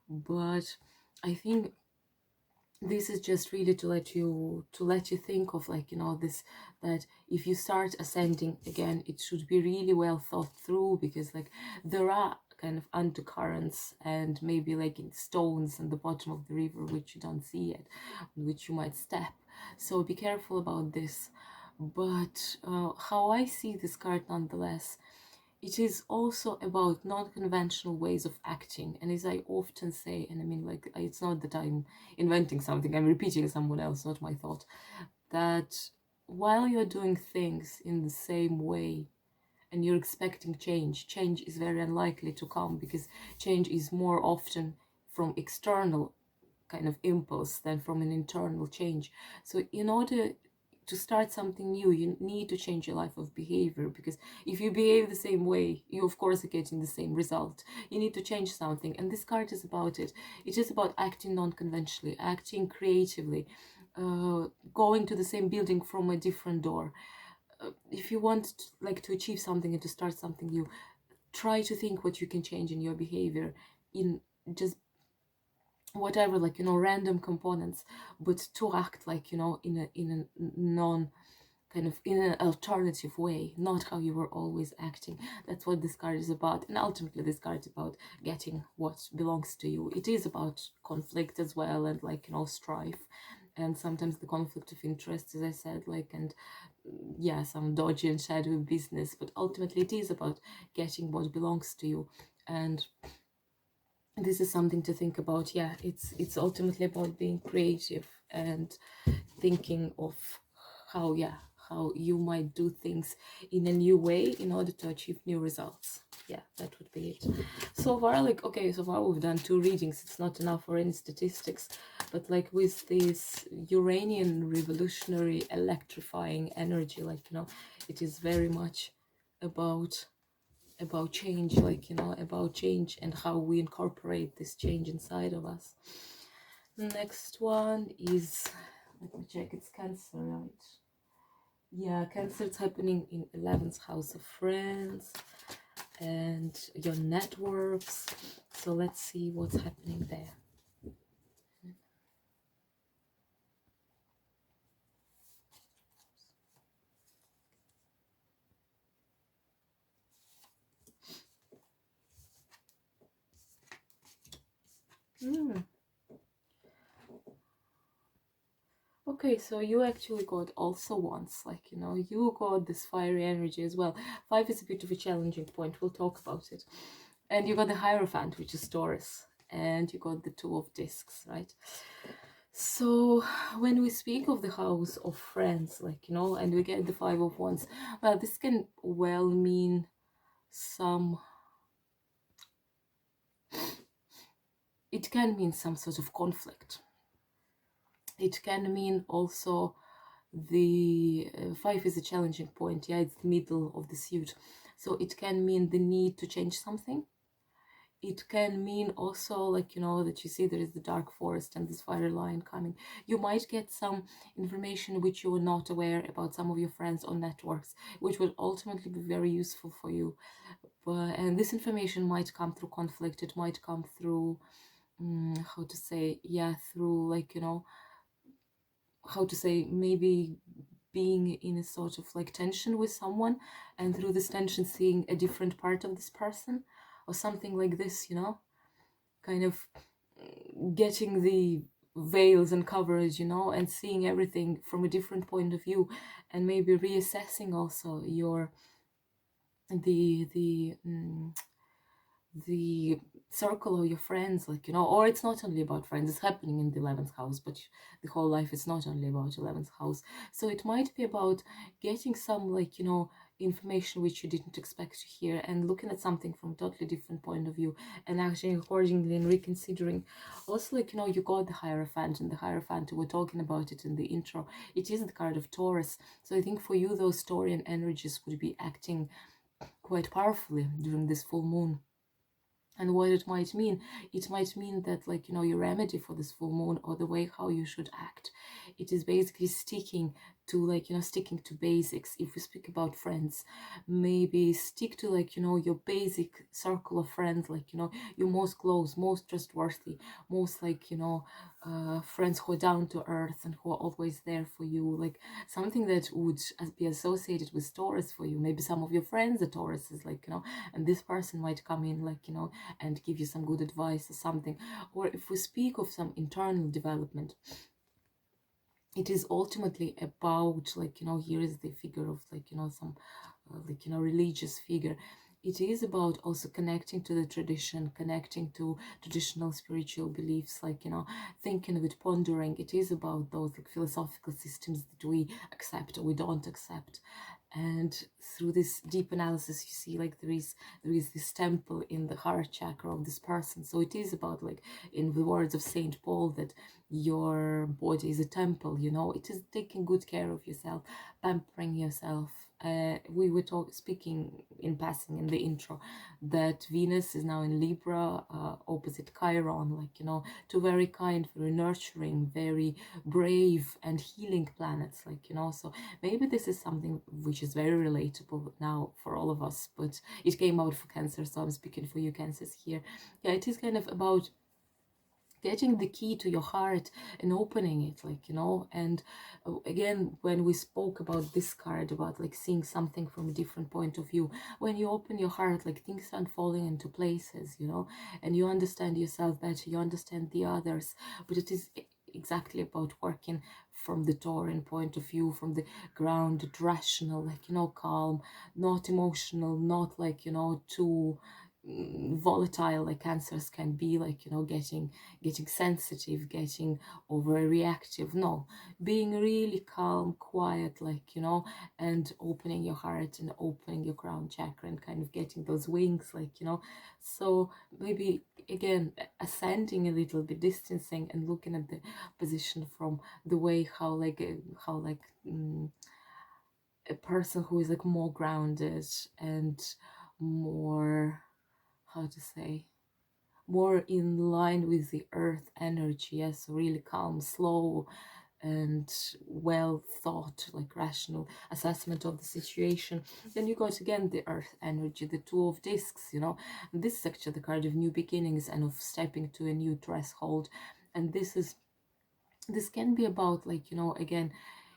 but I think this is just really to let you think of, like, this, that if you start ascending again, it should be really well thought through, because like there are kind of undercurrents and maybe like in stones in the bottom of the river which you don't see yet, which you might step. So be careful about this. But how I see this card nonetheless, it is also about non-conventional ways of acting. And as I often say, and I mean, like, it's not that I'm inventing something, I'm repeating someone else, not my thought, that while you're doing things in the same way and you're expecting change is very unlikely to come, because change is more often from external kind of impulse than from an internal change. So in order to start something new, you need to change your life of behavior, because if you behave the same way, you of course are getting the same result. You need to change something, and this card is about it. It is about acting non-conventionally, acting creatively, going to the same building from a different door. If you want to achieve something and to start something new, try to think what you can change in your behavior, in just whatever, like, random components, but to act like, in a non kind of in an alternative way, not how you were always acting. That's what this card is about. And ultimately this card is about getting what belongs to you. It is about conflict as well, and like, strife, and sometimes the conflict of interest, as I said, like, and yeah, some dodgy and shadowy business, but ultimately it is about getting what belongs to you. And this is something to think about. Yeah, it's ultimately about being creative and thinking of how how you might do things in a new way in order to achieve new results. Yeah, that would be it. So far, like, okay, so far we've done 2 readings. It's not enough for any statistics, but like with this Uranian revolutionary electrifying energy, like, you know, it is very much about change, like, you know, about change and how we incorporate this change inside of us. Next one is, let me check, it's Cancer, right? Yeah, Cancer, it's happening in 11th house of friends and your networks. So let's see what's happening there. Okay, so you actually got also once, like, you know, you got this fiery energy as well. 5 is a bit of a challenging point. We'll talk about it. And you got the Hierophant, which is Taurus. And you got the 2 of Discs, right? So when we speak of the house of friends, like, you know, and we get the 5 of Wands, well, this can well mean some... It can mean some sort of conflict. It can mean also the 5 is a challenging point. Yeah, it's the middle of the suit. So it can mean the need to change something. It can mean also, like, you know, that you see there is the dark forest and this fire line coming. You might get some information which you were not aware about some of your friends or networks, which will ultimately be very useful for you. And this information might come through conflict. It might come through, how to say, yeah, through, like, you know, how to say, maybe being in a sort of like tension with someone, and through this tension seeing a different part of this person or something like this, you know, kind of getting the veils and covers, you know, and seeing everything from a different point of view, and maybe reassessing also your the circle of your friends, like, you know, or it's not only about friends, it's happening in the 11th house, but the whole life is not only about 11th house. So it might be about getting some, like, you know, information which you didn't expect to hear, and looking at something from a totally different point of view and acting accordingly and reconsidering. Also, like, you know, you got the Hierophant, and the Hierophant, we're talking about it in the intro, it is the card of Taurus. So I think for you those Taurian energies would be acting quite powerfully during this full moon. And what it might mean that, like, you know, your remedy for this full moon, or the way how you should act, it is basically sticking to, like, you know, sticking to basics. If we speak about friends, maybe stick to, like, you know, your basic circle of friends, like, you know, your most close, most trustworthy, most, like, you know, friends who are down to earth and who are always there for you, like something that would be associated with Taurus for you. Maybe some of your friends are Tauruses, like, you know, and this person might come in, like, you know, and give you some good advice or something. Or if we speak of some internal development, it is ultimately about, like, you know, here is the figure of, like, you know, some like, you know, religious figure. It is about also connecting to the tradition, connecting to traditional spiritual beliefs, like, you know, thinking of it, pondering. It is about those, like, philosophical systems that we accept or we don't accept. And through this deep analysis, you see, like, there is this temple in the heart chakra of this person. So it is about, like, in the words of Saint Paul, that your body is a temple, you know. It is taking good care of yourself, pampering yourself. We were speaking in passing in the intro that Venus is now in Libra, opposite Chiron, like, you know, two very kind, very nurturing, very brave and healing planets, like, you know. So maybe this is something which is very relatable now for all of us, but it came out for Cancer, so I'm speaking for you Cancers here. Yeah, it is kind of about getting the key to your heart and opening it, like, you know. And again, when we spoke about this card, about, like, seeing something from a different point of view, when you open your heart, like, things start falling into places, you know, and you understand yourself better, you understand the others. But it is exactly about working from the Taurian point of view, from the grounded, rational, like, you know, calm, not emotional, not, like, you know, too volatile like cancers can be, like, you know, getting sensitive, getting overreactive. No, being really calm, quiet, like, you know, and opening your heart and opening your crown chakra and kind of getting those wings, like, you know. So maybe again ascending a little bit, distancing and looking at the position from the way how a person who is like more grounded and more, how to say, more in line with the earth energy. Yes, really calm, slow, and well thought, like rational assessment of the situation. Then you got again the earth energy, the two of discs, you know. And this is actually the card of new beginnings and of stepping to a new threshold. And this can be about, like, you know, again,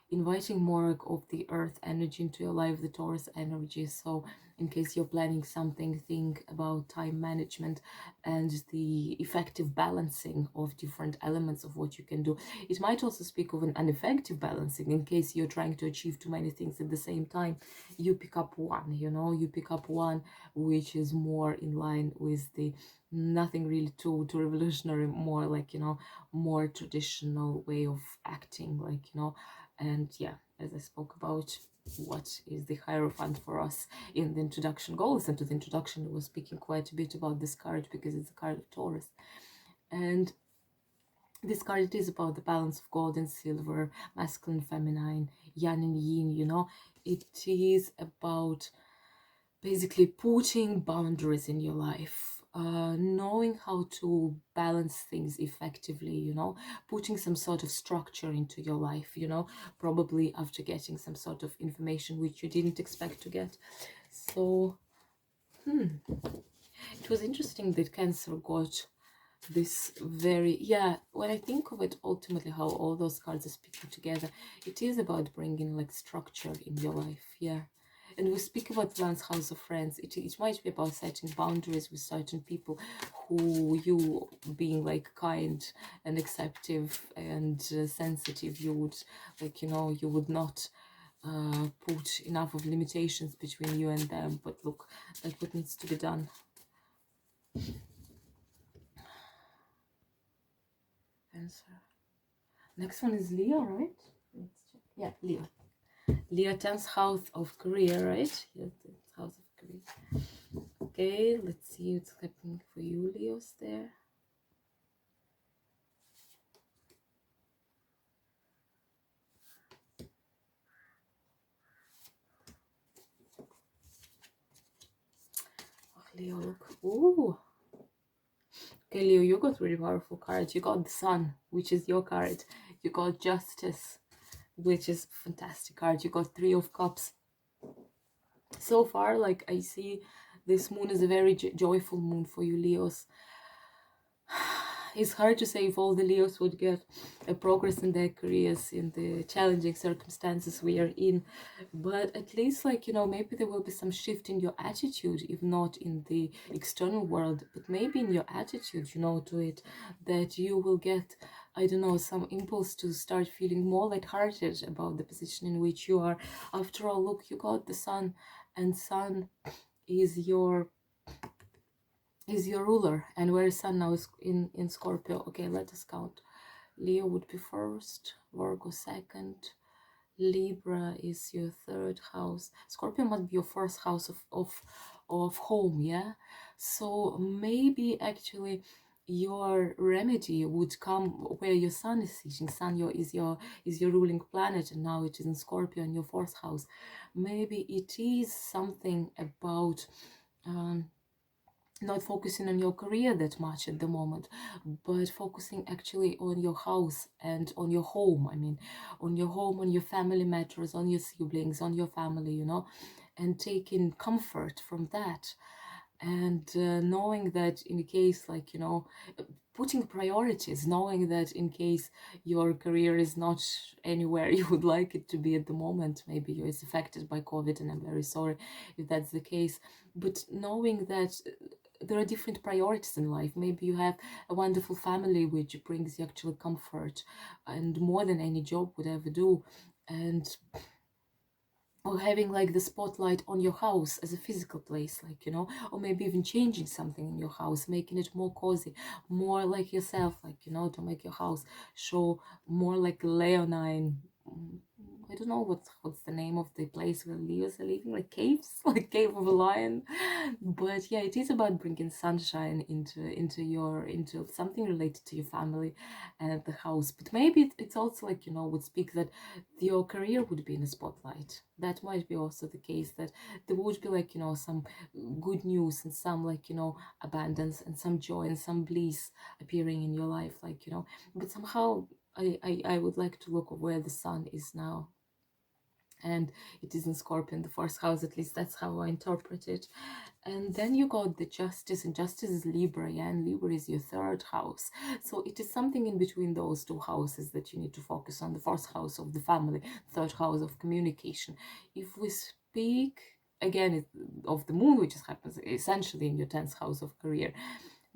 inviting more of the earth energy into your life, the Taurus energy. So in case you're planning something, think about time management and the effective balancing of different elements of what you can do. It might also speak of an ineffective balancing in case you're trying to achieve too many things at the same time. You pick up one, you know, you pick up one which is more in line with the nothing really too revolutionary, more like, you know, more traditional way of acting, like, you know. And yeah, as I spoke about, what is the Hierophant for us in the introduction. Go listen to the introduction. I was speaking quite a bit about this card because it's a card of Taurus. And this card, it is about the balance of gold and silver, masculine, feminine, yang and yin, you know. It is about basically putting boundaries in your life, knowing how to balance things effectively, you know, putting some sort of structure into your life, you know, probably after getting some sort of information which you didn't expect to get. So it was interesting that Cancer got this very, yeah, when I think of it, ultimately how all those cards are speaking together, it is about bringing like structure in your life. Yeah. And we speak about Lance House of Friends. It might be about setting boundaries with certain people who you, being like kind and acceptive and sensitive, you would, like, you know, you would not put enough of limitations between you and them. But look, that's what needs to be done. Answer. Next one is Leo, right? Let's check. Yeah, Leo. Leo, 10th house of career, right? Yes, 10th house of career. Okay, let's see what's happening for you, Leos, there. Oh, Leo, look. Ooh. Okay, Leo, you got really powerful cards. You got the Sun, which is your card. You got Justice, which is a fantastic card. You got Three of Cups. So far, like, I see this moon is a very joyful moon for you, Leos. It's hard to say if all the Leos would get a progress in their careers in the challenging circumstances we are in, but at least, like, you know, maybe there will be some shift in your attitude, if not in the external world, but maybe in your attitude, you know, to it, that you will get, I don't know, some impulse to start feeling more lighthearted about the position in which you are. After all, look, you got the Sun, and Sun is your ruler, and where is Sun now is in Scorpio. Okay, let us count. Leo would be first, Virgo second, Libra is your third house, Scorpio must be your first house of home. Yeah, so maybe actually your remedy would come where your Sun is sitting. Sun is your ruling planet, and now it is in Scorpio in your fourth house. Maybe it is something about not focusing on your career that much at the moment, but focusing actually on your house and on your home. I mean, on your home, on your family matters, on your siblings, on your family, you know, and taking comfort from that. And knowing that in case, like, you know, putting priorities, knowing that in case your career is not anywhere you would like it to be at the moment, maybe you're affected by COVID, and I'm very sorry if that's the case, but knowing that there are different priorities in life. Maybe you have a wonderful family which brings you actual comfort and more than any job would ever do, and or having like the spotlight on your house as a physical place, like, you know, or maybe even changing something in your house, making it more cozy, more like yourself, like, you know, to make your house show more like leonine. I don't know what's the name of the place where Leos are living, like caves, like cave of a lion. But yeah, it is about bringing sunshine into something related to your family and the house. But maybe it's also like, you know, would speak that your career would be in the spotlight. That might be also the case, that there would be like, you know, some good news and some like, you know, abundance and some joy and some bliss appearing in your life, like, you know. But somehow I would like to look at where the sun is now, and it is in Scorpion, the first house, at least that's how I interpret it. And then you got the Justice, and Justice is Libra, yeah, and Libra is your third house. So it is something in between those two houses that you need to focus on: the first house of the family, third house of communication. If we speak again of the moon, which happens essentially in your 10th house of career,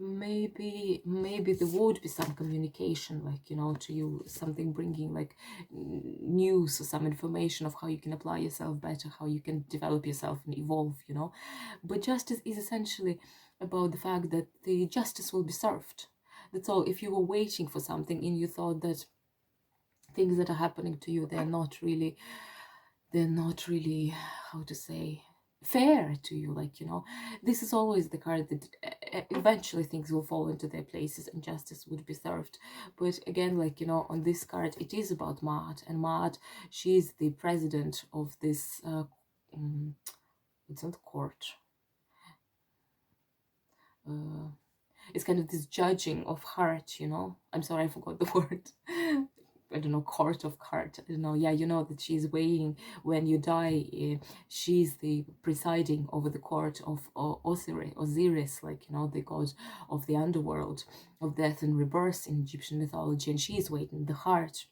maybe there would be some communication, like, you know, to you, something bringing like news or some information of how you can apply yourself better, how you can develop yourself and evolve, you know. But justice is essentially about the fact that the justice will be served. That's all. If you were waiting for something and you thought that things that are happening to you, they're not really, how to say, fair to you, like, you know, this is always the card that eventually things will fall into their places and justice would be served. But again, like, you know, on this card it is about Mard, and Mard, she's the president of this it's not court, it's kind of this judging of heart, you know. I'm sorry, I forgot the word. I don't know, court of heart. I don't know. Yeah, you know that she's weighing when you die. She's the presiding over the court of Osiris, like, you know, the god of the underworld, of death and rebirth in Egyptian mythology, and she's weighing the heart.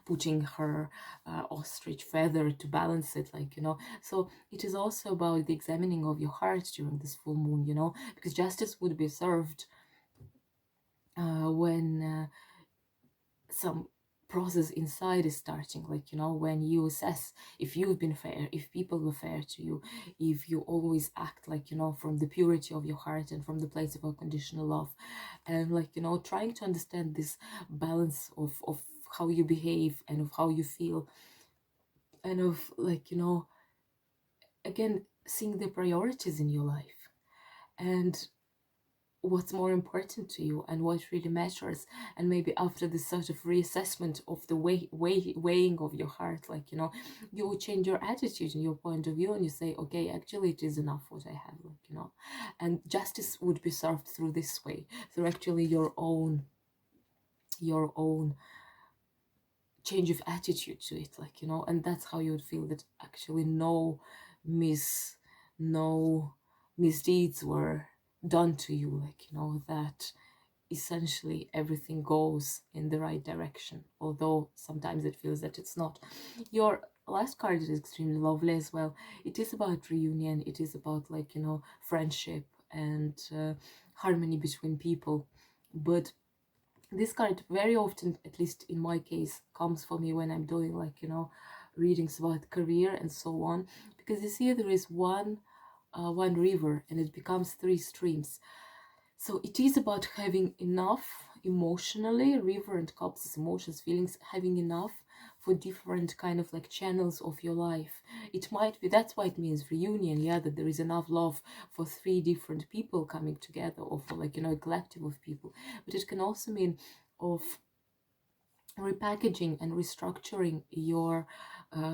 Putting her ostrich feather to balance it, like, you know. So it is also about the examining of your heart during this full moon, you know, because justice would be served when some process inside is starting, like, you know, when you assess if you've been fair, if people were fair to you, if you always act, like, you know, from the purity of your heart and from the place of unconditional love, and, like, you know, trying to understand this balance of how you behave and of how you feel, and of, like, you know, again, seeing the priorities in your life and what's more important to you and what really matters. And maybe after this sort of reassessment of the weighing of your heart, like, you know, you will change your attitude and your point of view, and you say, okay, actually it is enough what I have, like, you know. And justice would be served through this way, through actually your own change of attitude to it, like, you know. And that's how you would feel that actually no misdeeds were done to you, like, you know, that essentially everything goes in the right direction, although sometimes it feels that it's not. Your last card is extremely lovely as well. It is about reunion, it is about, like, you know, friendship and harmony between people. But this card very often, at least in my case, comes for me when I'm doing, like, you know, readings about career and so on, because you see there is one river and it becomes three streams. So it is about having enough emotionally, river and cups is emotions, feelings, having enough for different kind of like channels of your life. It might be, that's why it means reunion, yeah, that there is enough love for three different people coming together, or for, like, you know, a collective of people. But it can also mean of repackaging and restructuring your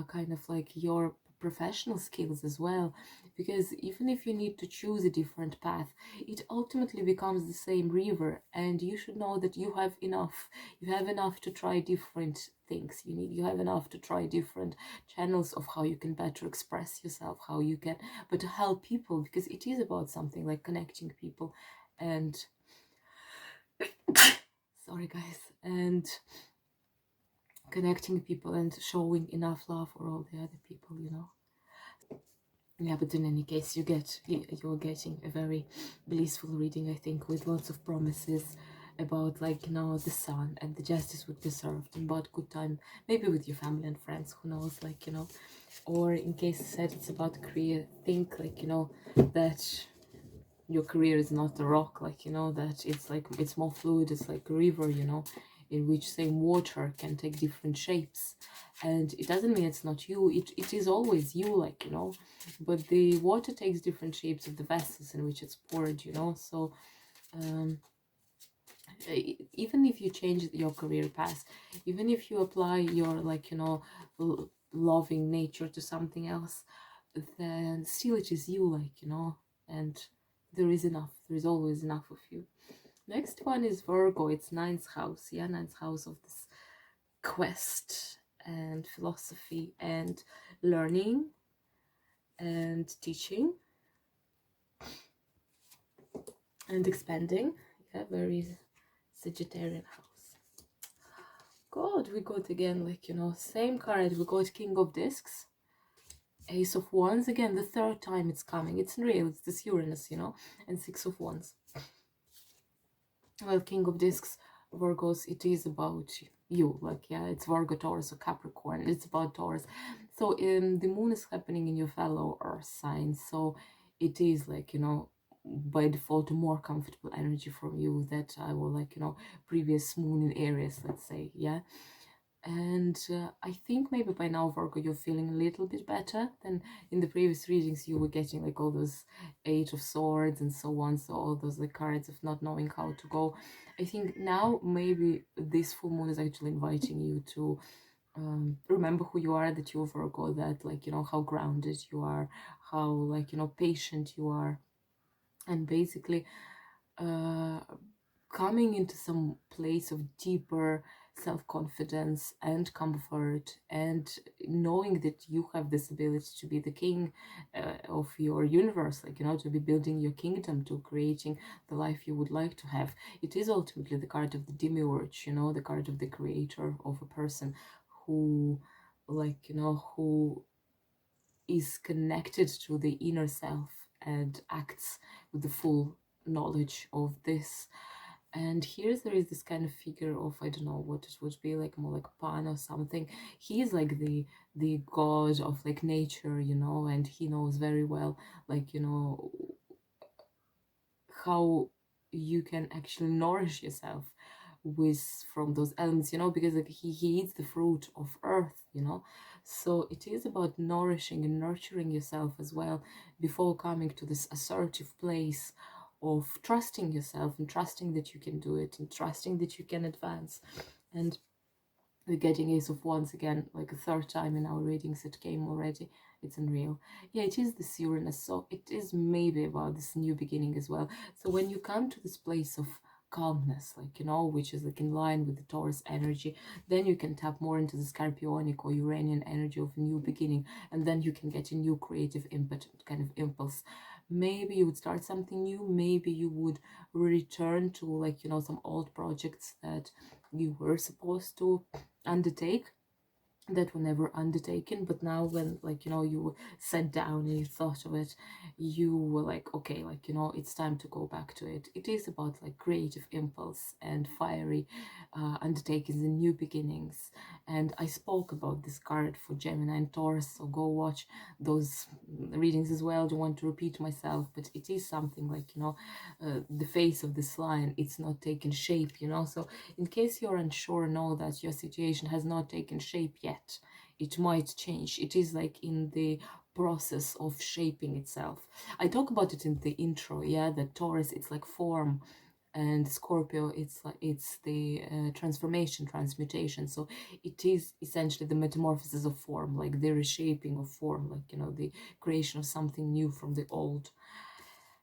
kind of like your professional skills as well, because even if you need to choose a different path, it ultimately becomes the same river, and you should know that you have enough to try different things. You have enough to try different channels of how you can better express yourself, how you can better help people, because it is about something like connecting people and sorry guys, and connecting people and showing enough love for all the other people, you know. Yeah, but in any case, you're getting a very blissful reading, I think, with lots of promises about like, you know, the sun and the justice would be served, and about good time, maybe with your family and friends, who knows, like, you know. Or in case I said it's about career, think like, you know, that your career is not a rock, like, you know, that it's like, it's more fluid, it's like a river, you know, in which same water can take different shapes. And it doesn't mean it's not you, it is always you, like, you know, but the water takes different shapes of the vessels in which it's poured, you know. So even if you change your career path, even if you apply your, like, you know, loving nature to something else, then still it is you, like, you know, and there is enough, there is always enough of you. Next one is Virgo. It's ninth house, yeah, ninth house of this quest and philosophy and learning and teaching and expanding. Yeah, very Sagittarian house. God, we got again, like, you know, same card. We got King of Discs, Ace of Wands, again the third time it's coming. It's real, it's this Uranus, you know, and Six of Wands. Well, King of Discs, Virgos, it is about you, like, yeah, it's Virgo, Taurus, or Capricorn, it's about Taurus. So the moon is happening in your fellow earth sign, so it is like, you know, by default a more comfortable energy from you that I will, like, you know, previous moon in Aries, let's say, yeah. And I think maybe by now, Virgo, you're feeling a little bit better than in the previous readings. You were getting like all those Eight of Swords and so on, so all those like cards of not knowing how to go. I think now maybe this full moon is actually inviting you to remember who you are, that you're Virgo, that, like, you know, how grounded you are, how, like, you know, patient you are, and basically coming into some place of deeper self-confidence and comfort, and knowing that you have this ability to be the king of your universe, like, you know, to be building your kingdom, to creating the life you would like to have. It is ultimately the card of the demiurge, you know, the card of the creator, of a person who, like, you know, who is connected to the inner self and acts with the full knowledge of this. And here there is this kind of figure of, I don't know what it would be, like more like Pan or something. He is like the god of like nature, you know, and he knows very well, like, you know, how you can actually nourish yourself with from those elements, you know, because like he eats the fruit of earth, you know. So it is about nourishing and nurturing yourself as well before coming to this assertive place of trusting yourself and trusting that you can do it and trusting that you can advance. And we're getting Ace of Wands again, like a third time in our readings. It came already. It's unreal. Yeah, it is this Uranus, so it is maybe about this new beginning as well. So when you come to this place of calmness, like, you know, which is like in line with the Taurus energy, then you can tap more into the Scorpionic or Uranian energy of a new beginning, and then you can get a new creative input, kind of impulse. Maybe you would start something new, maybe you would return to, like, you know, some old projects that you were supposed to undertake that were never undertaken, but now when, like, you know, you sat down and you thought of it, you were like, okay, like, you know, it's time to go back to it. It is about like creative impulse and fiery undertakings and new beginnings. And I spoke about this card for Gemini and Taurus, so go watch those readings as well. Don't want to repeat myself, but it is something like, you know, the face of this line, it's not taken shape, you know. So in case you're unsure, know that your situation has not taken shape yet. It might change. It is like in the process of shaping itself. I talk about it in the intro, yeah, that Taurus, it's like form, and Scorpio, it's like, it's the transformation, transmutation. So it is essentially the metamorphosis of form, like the reshaping of form, like, you know, the creation of something new from the old.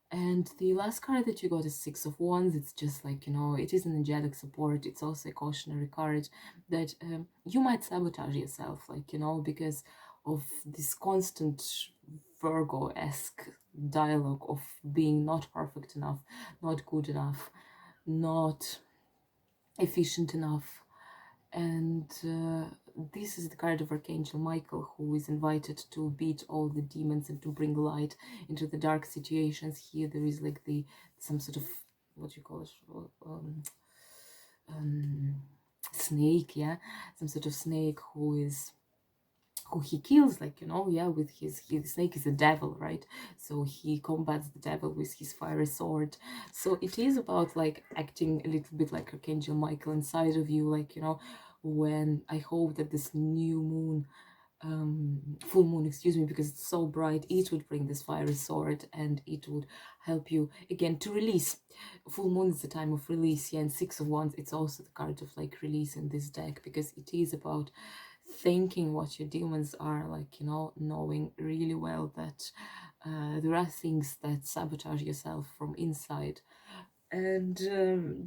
And the last card that you got is Six of Wands. It's just like, you know, it is an angelic support. It's also a cautionary card that you might sabotage yourself, like, you know, because of this constant Virgo-esque dialogue of being not perfect enough, not good enough, not efficient enough. And this is the card of Archangel Michael, who is invited to beat all the demons and to bring light into the dark situations. Here there is like some sort of, what do you call it, snake, yeah, some sort of snake who he kills, like, yeah, with his snake is a devil, right? So he combats the devil with his fiery sword. So it is about like acting a little bit like Archangel Michael inside of you, like, when I hope that this new moon, full moon, excuse me, because it's so bright, it would bring this fiery sword and it would help you again to release. Full moon is the time of release, yeah, and Six of Wands, it's also the card of like release in this deck, because it is about thinking what your demons are, like, knowing really well that there are things that sabotage yourself from inside, and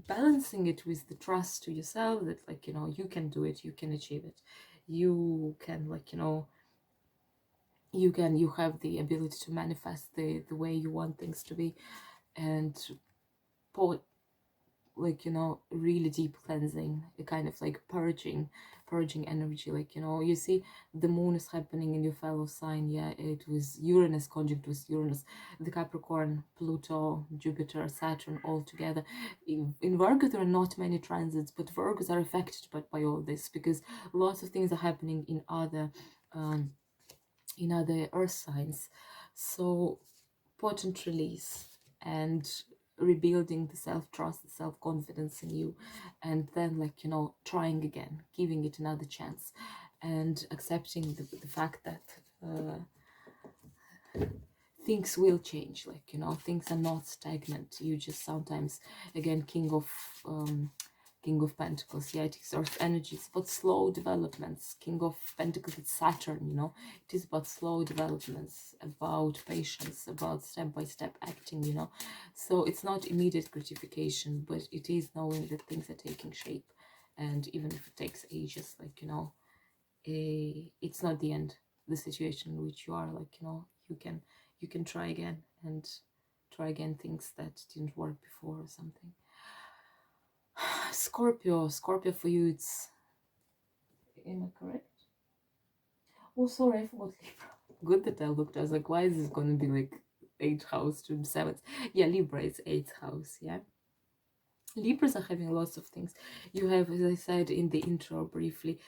balancing it with the trust to yourself that, like, you can do it, you can achieve it, you can, like, you have the ability to manifest the way you want things to be, and put, like, really deep cleansing, a kind of like purging energy, like, you see the moon is happening in your fellow sign, yeah, it was Uranus conjunct with Uranus, the Capricorn, Pluto, Jupiter, Saturn all together. In Virgo there are not many transits, but Virgos are affected by all this, because lots of things are happening in other earth signs. So potent release and rebuilding the self-trust, the self-confidence in you, and then, like, trying again, giving it another chance, and accepting the fact that things will change, like, things are not stagnant. You just sometimes, again, King of Pentacles, yeah, it is Earth energy. It's about slow developments. King of Pentacles, it's Saturn, it is about slow developments, about patience, about step-by-step acting, So it's not immediate gratification, but it is knowing that things are taking shape. And even if it takes ages, like, it's not the end, the situation in which you are, like, you can try again, and try again things that didn't work before or something. Scorpio for you, it's, am I correct? Oh, sorry, I forgot Libra. Good that I looked. I was like, why is this going to be like 8th house to 7th? Yeah, Libra is 8th house, yeah. Libras are having lots of things. You have, as I said in the intro briefly,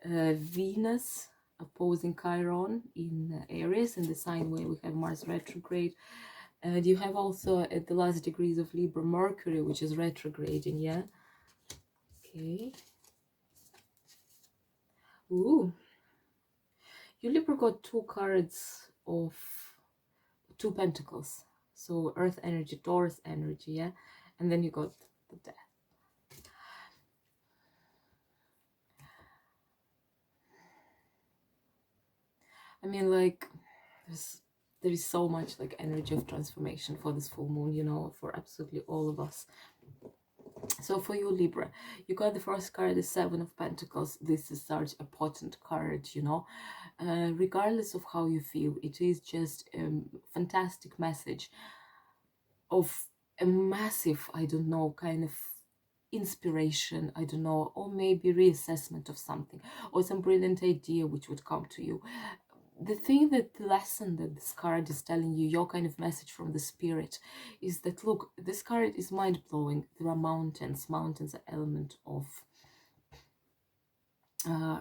Venus opposing Chiron in Aries, in the sign where we have Mars retrograde. And you have also at the last degrees of Libra Mercury, which is retrograding, yeah. Okay. Ooh. You Libra got 2 cards of 2 pentacles. So Earth energy, Taurus energy, yeah. And then you got the Death. I mean, like, there is so much like energy of transformation for this full moon, for absolutely all of us. So for you, Libra, you got the first card, the 7 of Pentacles. This is such a potent card, regardless of how you feel, it is just a fantastic message of a massive, I don't know, kind of inspiration, I don't know, or maybe reassessment of something, or some brilliant idea which would come to you. The lesson that this card is telling you, your kind of message from the spirit, is that, look, this card is mind-blowing. There are mountains are element of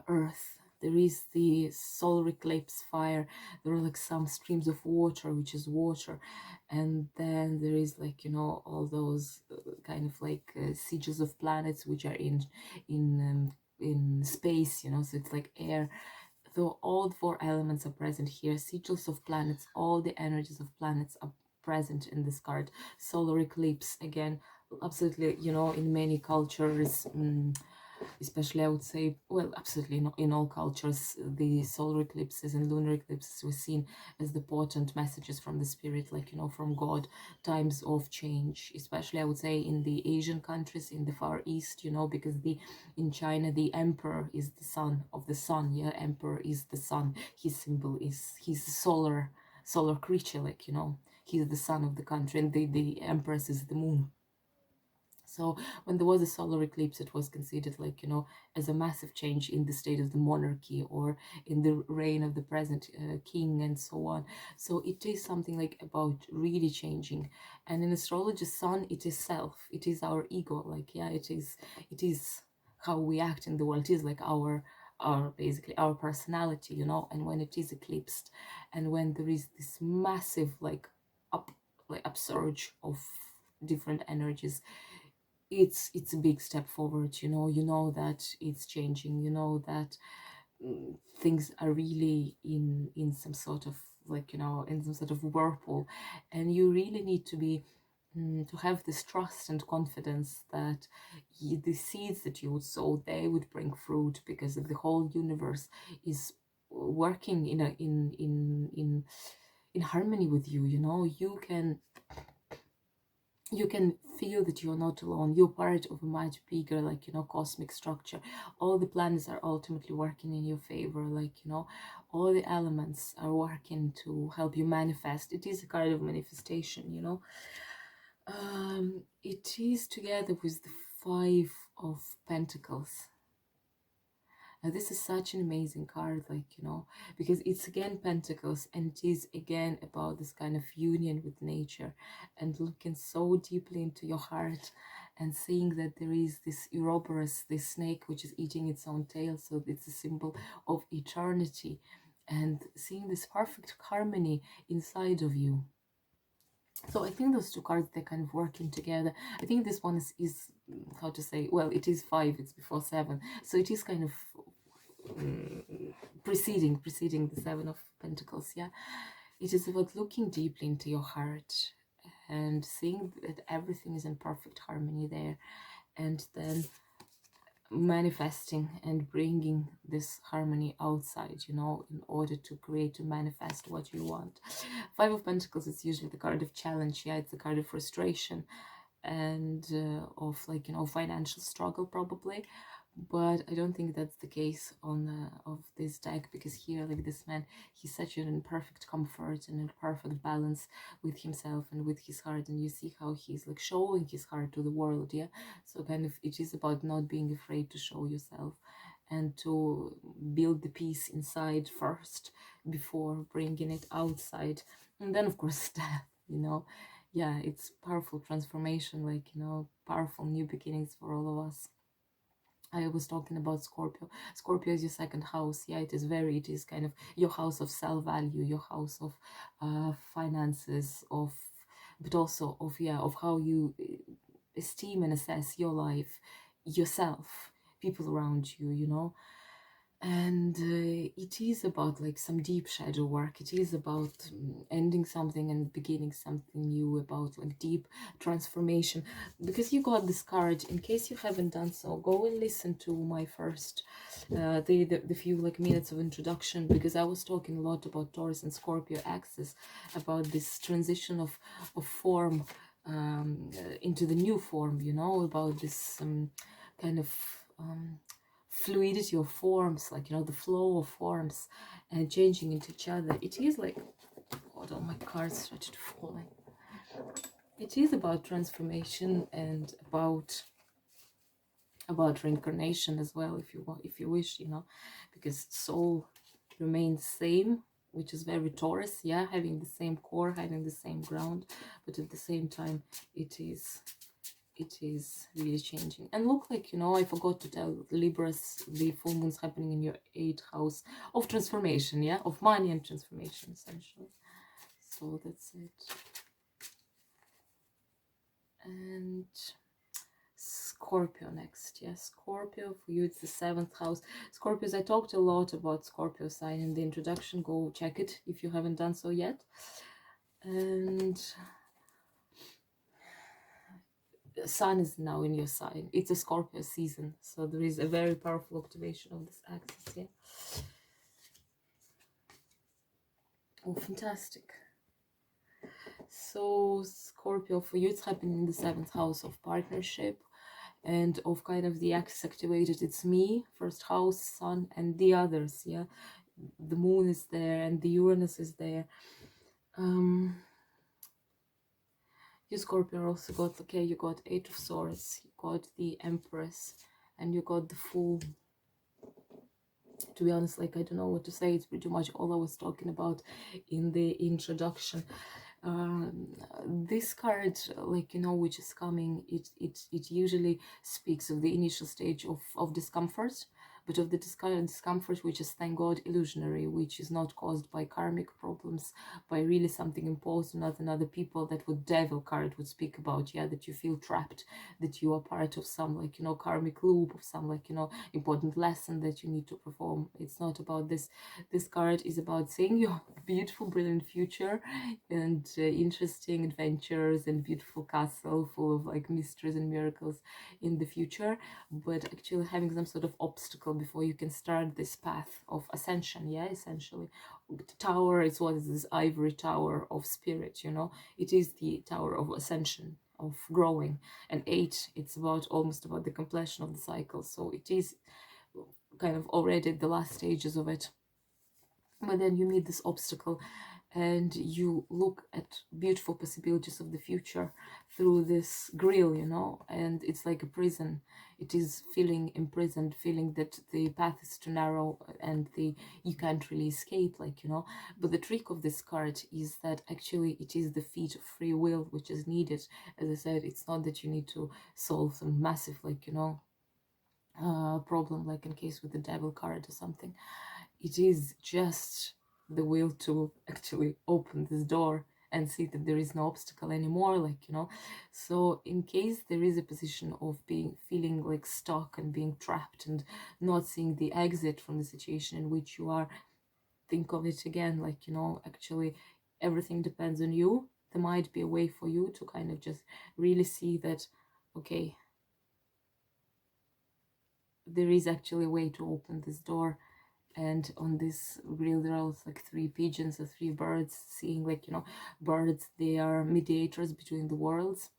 earth. There is the solar eclipse fire. There are like some streams of water, which is water, and then there is, like, all those kind of like sigils of planets which are in space, so it's like air. Though all 4 elements are present here, sigils of planets, all the energies of planets are present in this card. Solar eclipse, again, absolutely, in many cultures, especially I would say, well, absolutely not in all cultures, the solar eclipses and lunar eclipses were seen as the potent messages from the spirit, like, from God, times of change, especially I would say in the Asian countries, in the Far East, because in China, the emperor is the son of the sun, yeah, emperor is the sun, his symbol is, he's a solar creature, like, he's the son of the country, and the empress is the moon. So when there was a solar eclipse, it was considered like, as a massive change in the state of the monarchy or in the reign of the present king and so on. So it is something like about really changing. And in astrology, sun, it is self, it is our ego. Like, yeah, it is how we act in the world. It is like our basically our personality, and when it is eclipsed and when there is this massive upsurge of different energies, it's a big step forward. That it's changing, that things are really in some sort of in some sort of whirlpool, and you really need to be to have this trust and confidence that the seeds that you would sow, they would bring fruit, because if the whole universe is working in harmony with you, you can feel that you're not alone. You're part of a much bigger, cosmic structure. All the planets are ultimately working in your favor. All the elements are working to help you manifest. It is a kind of manifestation, It is together with the Five of Pentacles. Now, this is such an amazing card, because it's again Pentacles, and it is again about this kind of union with nature and looking so deeply into your heart and seeing that there is this Ouroboros, this snake, which is eating its own tail. So it's a symbol of eternity, and seeing this perfect harmony inside of you. So I think those two cards, they're kind of working together. I think this one is how to say, well, it is 5, it's before 7. So it is kind of preceding the Seven of Pentacles. Yeah, it is about looking deeply into your heart and seeing that everything is in perfect harmony there, and then manifesting and bringing this harmony outside, in order to create, to manifest what you want. Five of Pentacles is usually the card of challenge. Yeah, it's the card of frustration and of financial struggle probably, but I don't think that's the case on of this deck, because here, this man, he's such in perfect comfort and in perfect balance with himself and with his heart, and you see how he's showing his heart to the world. Yeah, so kind of it is about not being afraid to show yourself and to build the peace inside first before bringing it outside, and then of course death. Yeah, it's powerful transformation, powerful new beginnings for all of us. I was talking about Scorpio. Scorpio is your second house. Yeah, it is kind of your house of self-value, your house of finances, but also of how you esteem and assess your life, yourself, people around you, and it is about some deep shadow work. It is about ending something and beginning something new, about deep transformation. Because you got this card, in case you haven't done so, go and listen to my first the few minutes of introduction, because I was talking a lot about Taurus and Scorpio axis, about this transition of form into the new form, about this kind of fluidity of forms, the flow of forms and changing into each other. It is hold on, my cards started falling. It is about transformation and about reincarnation as well, if you wish, because soul remains same, which is very Taurus. Yeah, having the same core, having the same ground, but at the same time it is really changing. And look, I forgot to tell, Libras, the full moon's happening in your 8th house of transformation, yeah, of money and transformation, essentially. So that's it. And Scorpio next. Yes, Scorpio, for you it's the 7th house. Scorpios, I talked a lot about Scorpio sign in the introduction. Go check it if you haven't done so yet. And the sun is now in your sign. It's a Scorpio season, so there is a very powerful activation of this axis here. Oh, fantastic. So Scorpio, for you it's happening in the 7th house of partnership and of kind of the axis activated. It's me, first house, sun, and the others. Yeah, the moon is there and the Uranus is there. You Scorpio also got, okay, you got 8 of Swords, you got the Empress, and you got the Fool. To be honest, like, I don't know what to say. It's pretty much all I was talking about in the introduction. This card, like, you know, which is coming, it usually speaks of the initial stage of discomfort, but of the discomfort which is, thank God, illusionary, which is not caused by karmic problems, by really something imposed on other people. That what devil card would speak about, yeah, that you feel trapped, that you are part of some, like, you know, karmic loop, of some, like, you know, important lesson that you need to perform. It's not about this. This card is about seeing your beautiful, brilliant future, and interesting adventures, and beautiful castle full of, like, mysteries and miracles in the future, but actually having some sort of obstacle before you can start this path of ascension. Yeah, essentially, the tower is what is this ivory tower of spirit, you know. It is the tower of ascension, of growing. And 8, it's about, almost about the completion of the cycle, so it is kind of already the last stages of it. But then you meet this obstacle, and you look at beautiful possibilities of the future through this grill, you know, and it's like a prison. It is feeling imprisoned, feeling that the path is too narrow, and you can't really escape, like, you know. But the trick of this card is that actually it is the feat of free will which is needed. As I said, it's not that you need to solve some massive, like, you know, problem, like in case with the devil card or something. It is just the will to actually open this door and see that there is no obstacle anymore, like, you know. So in case there is a position of feeling like stuck and being trapped and not seeing the exit from the situation in which you are, think of it again, like, you know, actually everything depends on you. There might be a way for you to kind of just really see that, okay, there is actually a way to open this door. And on this grill there are also, like, 3 pigeons or 3 birds, seeing, like, you know, birds, they are mediators between the worlds.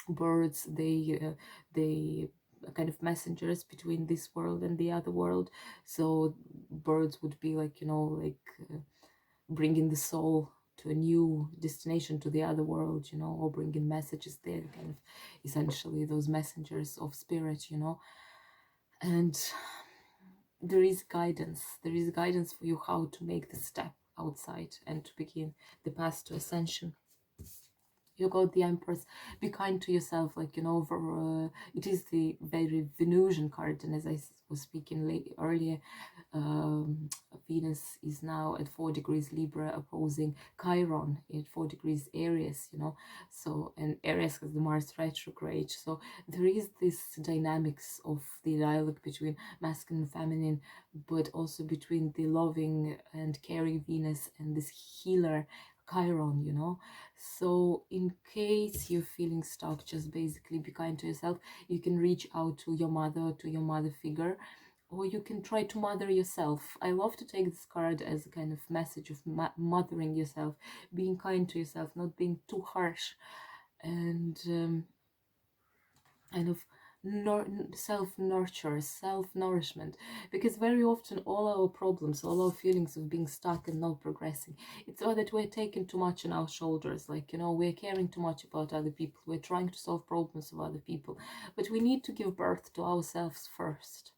Birds, they are kind of messengers between this world and the other world. So birds would be, like, you know, like, bringing the soul to a new destination, to the other world, you know, or bringing messages there, kind of essentially those messengers of spirit, you know. And there is guidance for you how to make the step outside and to begin the path to ascension. You got the Empress. Be kind to yourself, like, you know. It is the very Venusian card, and as I was speaking earlier, Venus is now at 4 degrees Libra, opposing Chiron at 4 degrees Aries, you know. So, and Aries has the Mars retrograde, so there is this dynamics of the dialogue between masculine and feminine, but also between the loving and caring Venus and this healer Chiron, you know. So in case you're feeling stuck, just basically be kind to yourself. You can reach out to your mother figure, or you can try to mother yourself. I love to take this card as a kind of message of mothering yourself, being kind to yourself, not being too harsh, and kind of self-nurture, self-nourishment, because very often all our problems, all our feelings of being stuck and not progressing, it's all that we're taking too much on our shoulders, like, you know, we're caring too much about other people, we're trying to solve problems of other people, but we need to give birth to ourselves first.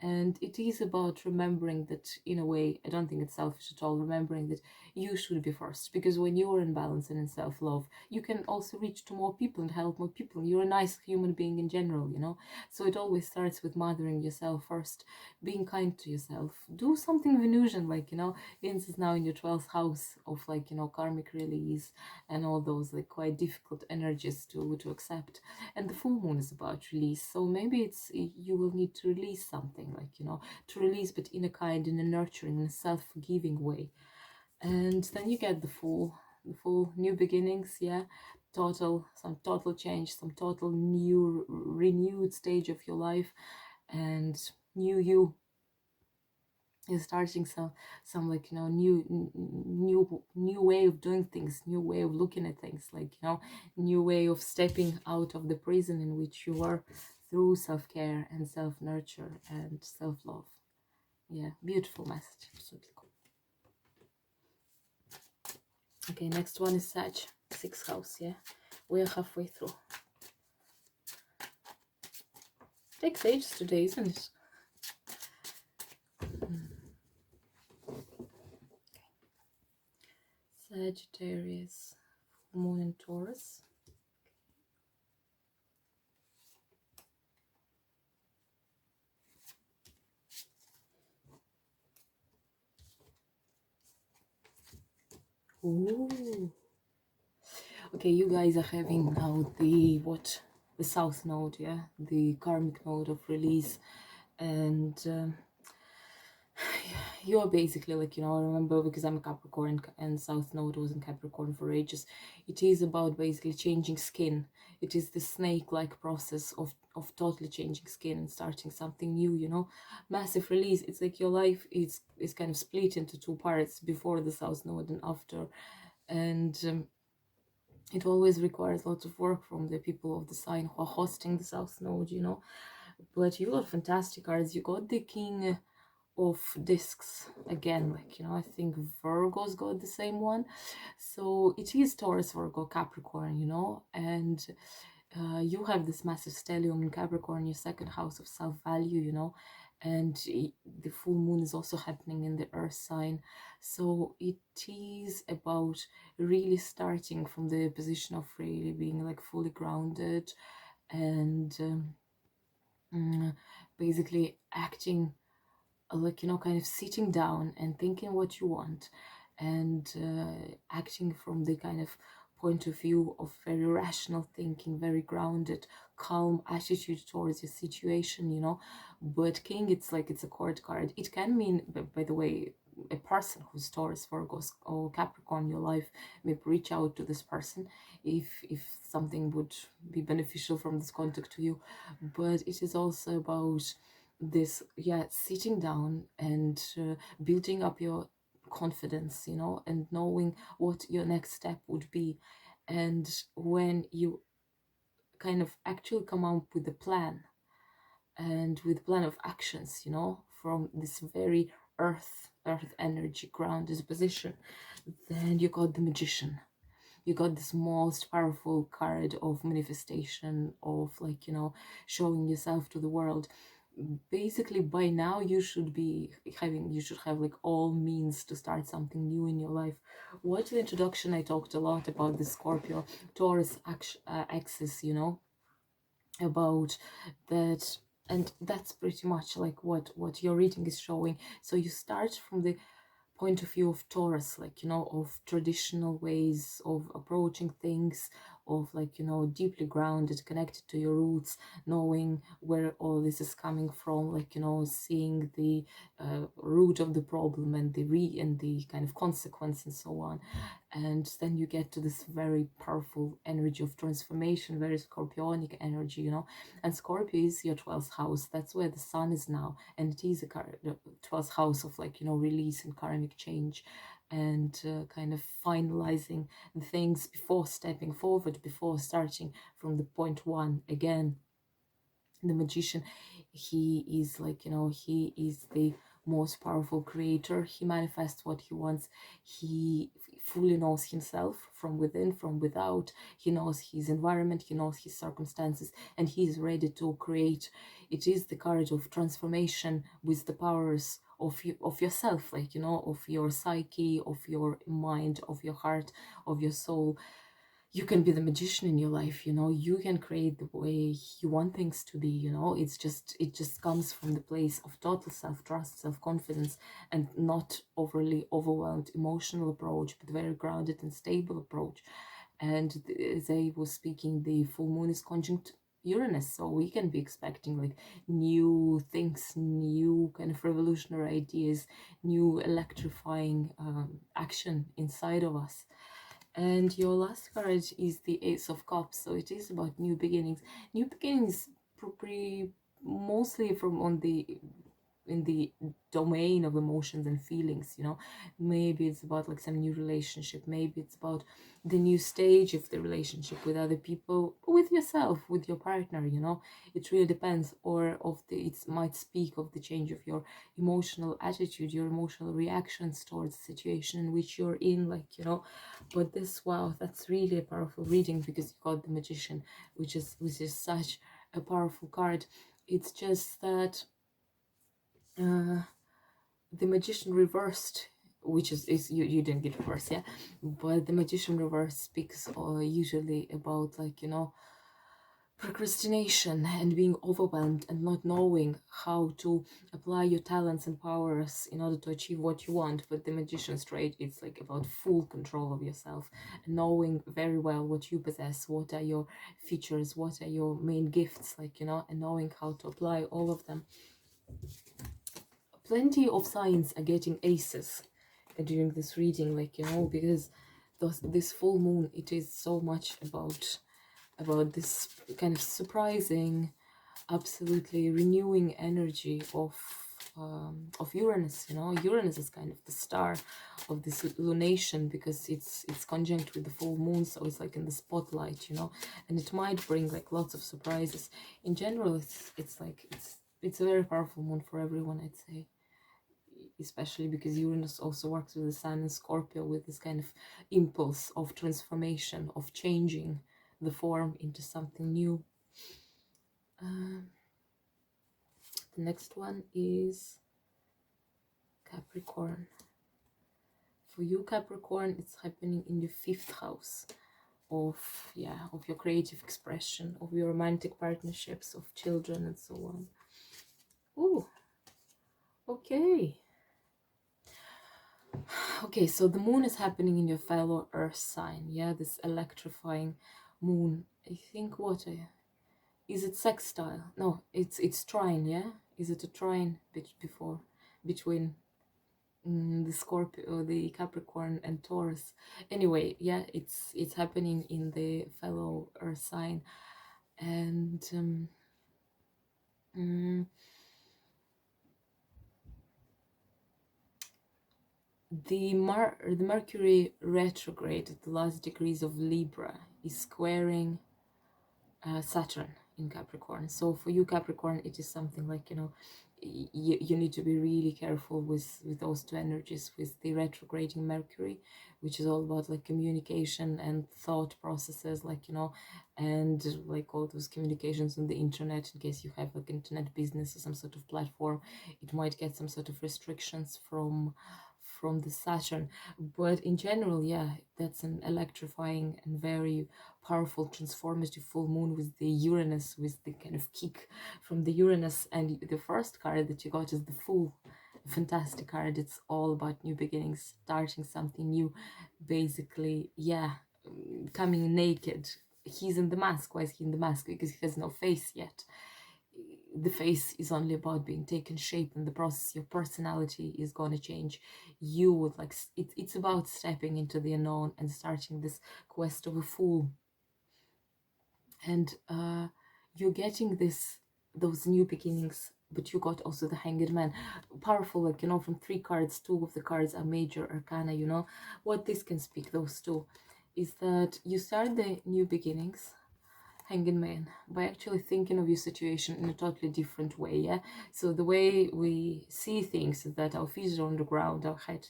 And it is about remembering that, in a way, I don't think it's selfish at all, remembering that you should be first. Because when you're in balance and in self-love, you can also reach to more people and help more people. You're a nice human being in general, you know. So it always starts with mothering yourself first, being kind to yourself. Do something Venusian, like, you know, Venus is now in your 12th house of, like, you know, karmic release and all those, like, quite difficult energies to accept. And the full moon is about release. So maybe you will need to release something, like, you know, to release, but in a kind, in a nurturing, in a self-forgiving way. And then you get the full new beginnings, yeah, some total change, some total new renewed stage of your life, and you is starting some like, you know, new way of doing things, new way of looking at things, like, you know, new way of stepping out of the prison in which you are, through self-care and self-nurture and self-love. Yeah, beautiful message, absolutely cool. Okay, next one is Sag, 6th house, yeah, We're halfway through. Takes ages today, isn't it? Sagittarius, Moon in Taurus. Ooh. Okay, you guys are having now the South Node, yeah, the karmic node of release, and you're basically like, I remember, because I'm a Capricorn and South Node was in Capricorn for ages. It is about basically changing skin. It is the snake-like process of totally changing skin and starting something new, massive release. It's like your life is kind of split into two parts, before the South Node and after. And it always requires lots of work from the people of the sign who are hosting the South Node. But you got fantastic cards. You got the King of Discs again, like, I think Virgo's got the same one. So it is Taurus, Virgo, Capricorn, and you have this massive stellium in Capricorn, your second house of self-value, and the full moon is also happening in the earth sign. So it is about really starting from the position of really being like fully grounded and basically acting like, kind of sitting down and thinking what you want, and acting from the kind of point of view of very rational thinking, very grounded, calm attitude towards your situation. But King, it's like, it's a court card. It can mean, by the way, a person who's Taurus, Virgo, or Capricorn in your life. Maybe reach out to this person if something would be beneficial from this contact to you. But it is also about this, sitting down and building up your confidence, and knowing what your next step would be. And when you kind of actually come up with a plan and with plan of actions, from this very earth energy grounded position, then you got the Magician. You got this most powerful card of manifestation, of like, showing yourself to the world. Basically, by now you should have like all means to start something new in your life. Watch the introduction. I talked a lot about the Scorpio Taurus axis, about that, and that's pretty much like what your reading is showing. So you start from the point of view of Taurus, like, of traditional ways of approaching things, of like, deeply grounded, connected to your roots, knowing where all this is coming from, like, seeing the root of the problem and the kind of consequence and so on. And then you get to this very powerful energy of transformation, very Scorpionic energy, and Scorpio is your 12th house. That's where the sun is now, and it is a 12th house of like, release and karmic change, and kind of finalizing things before stepping forward, before starting from the point one again. The Magician, he is like, he is the most powerful creator. He manifests what he wants. He fully knows himself from within, from without. He knows his environment, he knows his circumstances, and he is ready to create. It is the courage of transformation with the powers of yourself, like, of your psyche, of your mind, of your heart, of your soul. You can be the magician in your life. You can create the way you want things to be. It just comes from the place of total self-trust, self-confidence, and not overly overwhelmed emotional approach, but very grounded and stable approach. And as I was speaking, the full moon is conjunct Uranus, so we can be expecting like new things, new kind of revolutionary ideas, new electrifying action inside of us. And your last card is the Ace of Cups, so it is about new beginnings. New beginnings, probably mostly from on the in the domain of emotions and feelings, you know. Maybe it's about like some new relationship, maybe it's about the new stage of the relationship with other people, with yourself, with your partner, you know. It really depends. Or of the, it might speak of the change of your emotional attitude, your emotional reactions towards the situation in which you're in, like, you know. But this, wow, that's really a powerful reading, because you got the Magician, which is such a powerful card. It's just that the Magician reversed, which is you didn't get reversed, yeah, but the Magician reversed speaks usually about, like, you know, procrastination and being overwhelmed and not knowing how to apply your talents and powers in order to achieve what you want. But the Magician's trait, it's like about full control of yourself, and knowing very well what you possess, what are your features, what are your main gifts, like, you know, and knowing how to apply all of them. Plenty of signs are getting aces during this reading, like, you know, because this full moon, it is so much about this kind of surprising, absolutely renewing energy of Uranus. You know, Uranus is kind of the star of this lunation, because it's conjunct with the full moon, so it's like in the spotlight, you know, and it might bring like lots of surprises. In general, it's a very powerful moon for everyone, I'd say, especially because Uranus also works with the Sun and Scorpio, with this kind of impulse of transformation, of changing the form into something new. The next one is Capricorn. For you, Capricorn, it's happening in your 5th house of your creative expression, of your romantic partnerships, of children, and so on. Ooh, okay. Okay, so the moon is happening in your fellow earth sign, yeah, this electrifying moon. I think is it sextile? No, it's trine, yeah? Is it a trine between the Scorpio, the Capricorn and Taurus? Anyway, yeah, it's happening in the fellow earth sign, and the Mercury retrograde at the last degrees of Libra is squaring Saturn in Capricorn. So for you, Capricorn, it is something like, you know, you need to be really careful with those two energies, with the retrograding Mercury, which is all about like communication and thought processes, like, you know, and like all those communications on the internet. In case you have like internet business or some sort of platform, it might get some sort of restrictions from the Saturn. But in general, yeah, that's an electrifying and very powerful transformative full moon with the Uranus, with the kind of kick from the Uranus. And the first card that you got is the Fool. Fantastic card. It's all about new beginnings, starting something new, basically. Yeah, coming naked. He's in the mask. Why is he in the mask? Because he has no face yet. The face is only about being taken shape in the process. Your personality is going to change. You would like it's about stepping into the unknown and starting this quest of a fool. And you're getting those new beginnings, but you got also the Hanged Man. Powerful, like, you know, from 3 cards, 2 of the cards are major arcana, you know. What this can speak, those two, is that you start the new beginnings, Hanged Man, by actually thinking of your situation in a totally different way, yeah? So the way we see things is that our feet are on the ground, our head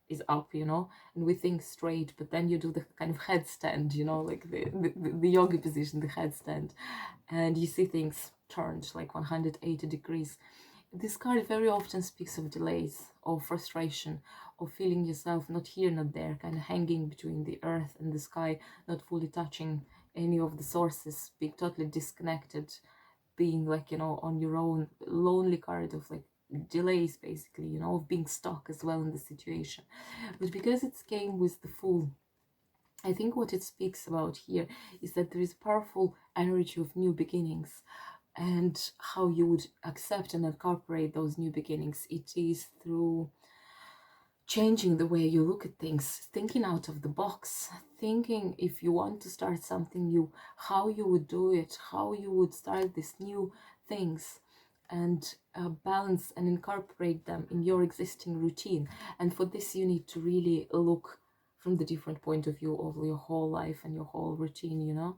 is up, you know, and we think straight, but then you do the kind of headstand, you know, like the yoga position, the headstand, and you see things turned like 180 degrees. This card very often speaks of delays, of frustration, of feeling yourself not here, not there, kind of hanging between the earth and the sky, not fully touching any of the sources, being totally disconnected, being like, you know, on your own, lonely card of like delays, basically, you know, of being stuck as well in the situation. But because it came with the Fool, I think what it speaks about here is that there is a powerful energy of new beginnings, and how you would accept and incorporate those new beginnings. It is through changing the way you look at things, thinking out of the box, thinking if you want to start something new, how you would do it, how you would start these new things. and balance and incorporate them in your existing routine. And for this, you need to really look from the different point of view of your whole life and your whole routine, you know.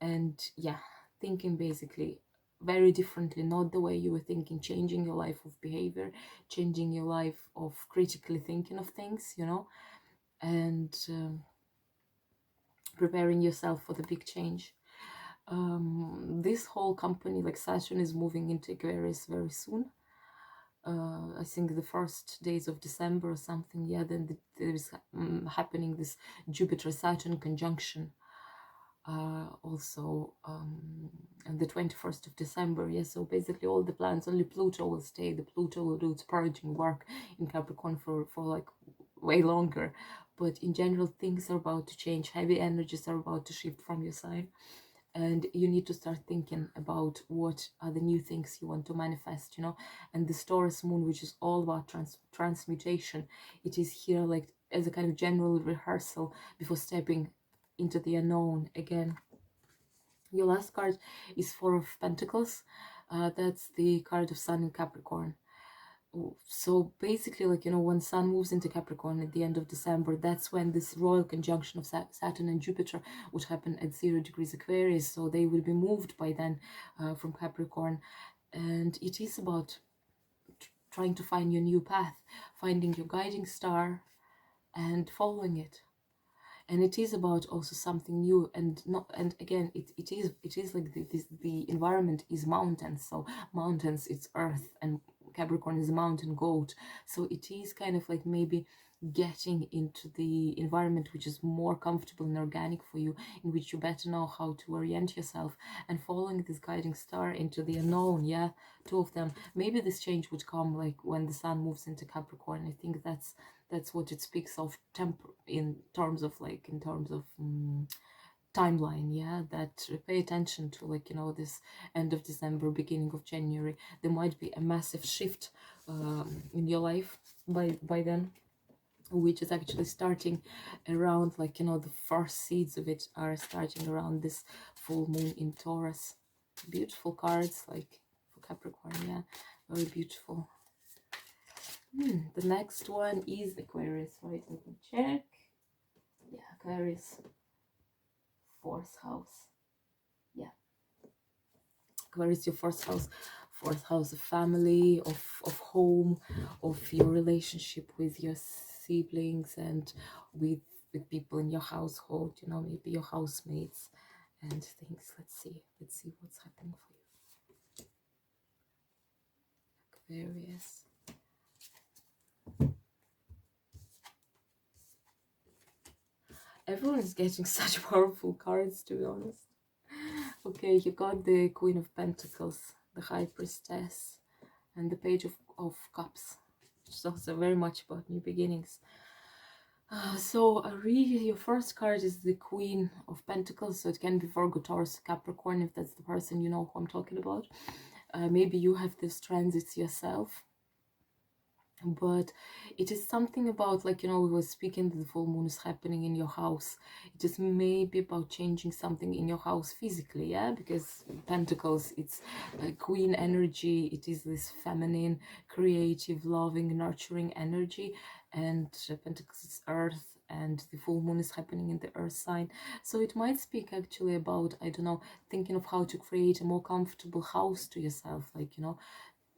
And yeah, thinking basically very differently, not the way you were thinking, changing your life of behavior, changing your life of critically thinking of things, you know, and preparing yourself for the big change. This whole company, like Saturn, is moving into Aquarius very soon. I think the first days of December or something. Yeah, then there is happening this Jupiter-Saturn conjunction. Also on the 21st of December. Yeah, so basically all the planets, only Pluto will stay. The Pluto will do its purging work in Capricorn for like way longer. But in general, things are about to change. Heavy energies are about to shift from your side. And you need to start thinking about what are the new things you want to manifest, you know. And the Taurus moon, which is all about transmutation, it is here like as a kind of general rehearsal before stepping into the unknown again. Your last card is Four of Pentacles. That's the card of Sun in Capricorn. So basically, like, you know, when Sun moves into Capricorn at the end of December, that's when this royal conjunction of Saturn and Jupiter would happen at 0 degrees Aquarius. So they will be moved by then from Capricorn. And it is about trying to find your new path, finding your guiding star and following it. And it is about also something new, and not, and again, it is like the environment is mountains. So mountains, it's earth, and Capricorn is a mountain goat. So it is kind of like maybe getting into the environment which is more comfortable and organic for you, in which you better know how to orient yourself, and following this guiding star into the unknown. Yeah, two of them. Maybe this change would come like when the Sun moves into Capricorn. I think that's what it speaks of, in terms of timeline. Yeah, that pay attention to, like, you know, this end of December, beginning of January. There might be a massive shift in your life by then, which is actually starting around, like, you know, the first seeds of it are starting around this full moon in Taurus. Beautiful cards, like, for Capricorn. Yeah, very beautiful. The next one is Aquarius, right? Let me check. Yeah, Aquarius, fourth house. Yeah, Aquarius, your fourth house of family, of home, of your relationship with your siblings and with people in your household, you know, maybe your housemates and things. Let's see what's happening for you, Aquarius. Everyone is getting such powerful cards, to be honest. Okay, you got the Queen of Pentacles, the High Priestess, and the Page of Cups, which is also very much about new beginnings. So really, your first card is the Queen of Pentacles, so it can be Virgo, Taurus, Capricorn, if that's the person you know who I'm talking about. Maybe you have this transits yourself. But it is something about, like, you know, we were speaking that the full moon is happening in your house. It is maybe about changing something in your house physically, yeah, because Pentacles, it's queen energy. It is this feminine, creative, loving, nurturing energy, and Pentacles is earth, and the full moon is happening in the earth sign. So it might speak actually about, I don't know, thinking of how to create a more comfortable house to yourself, like, you know,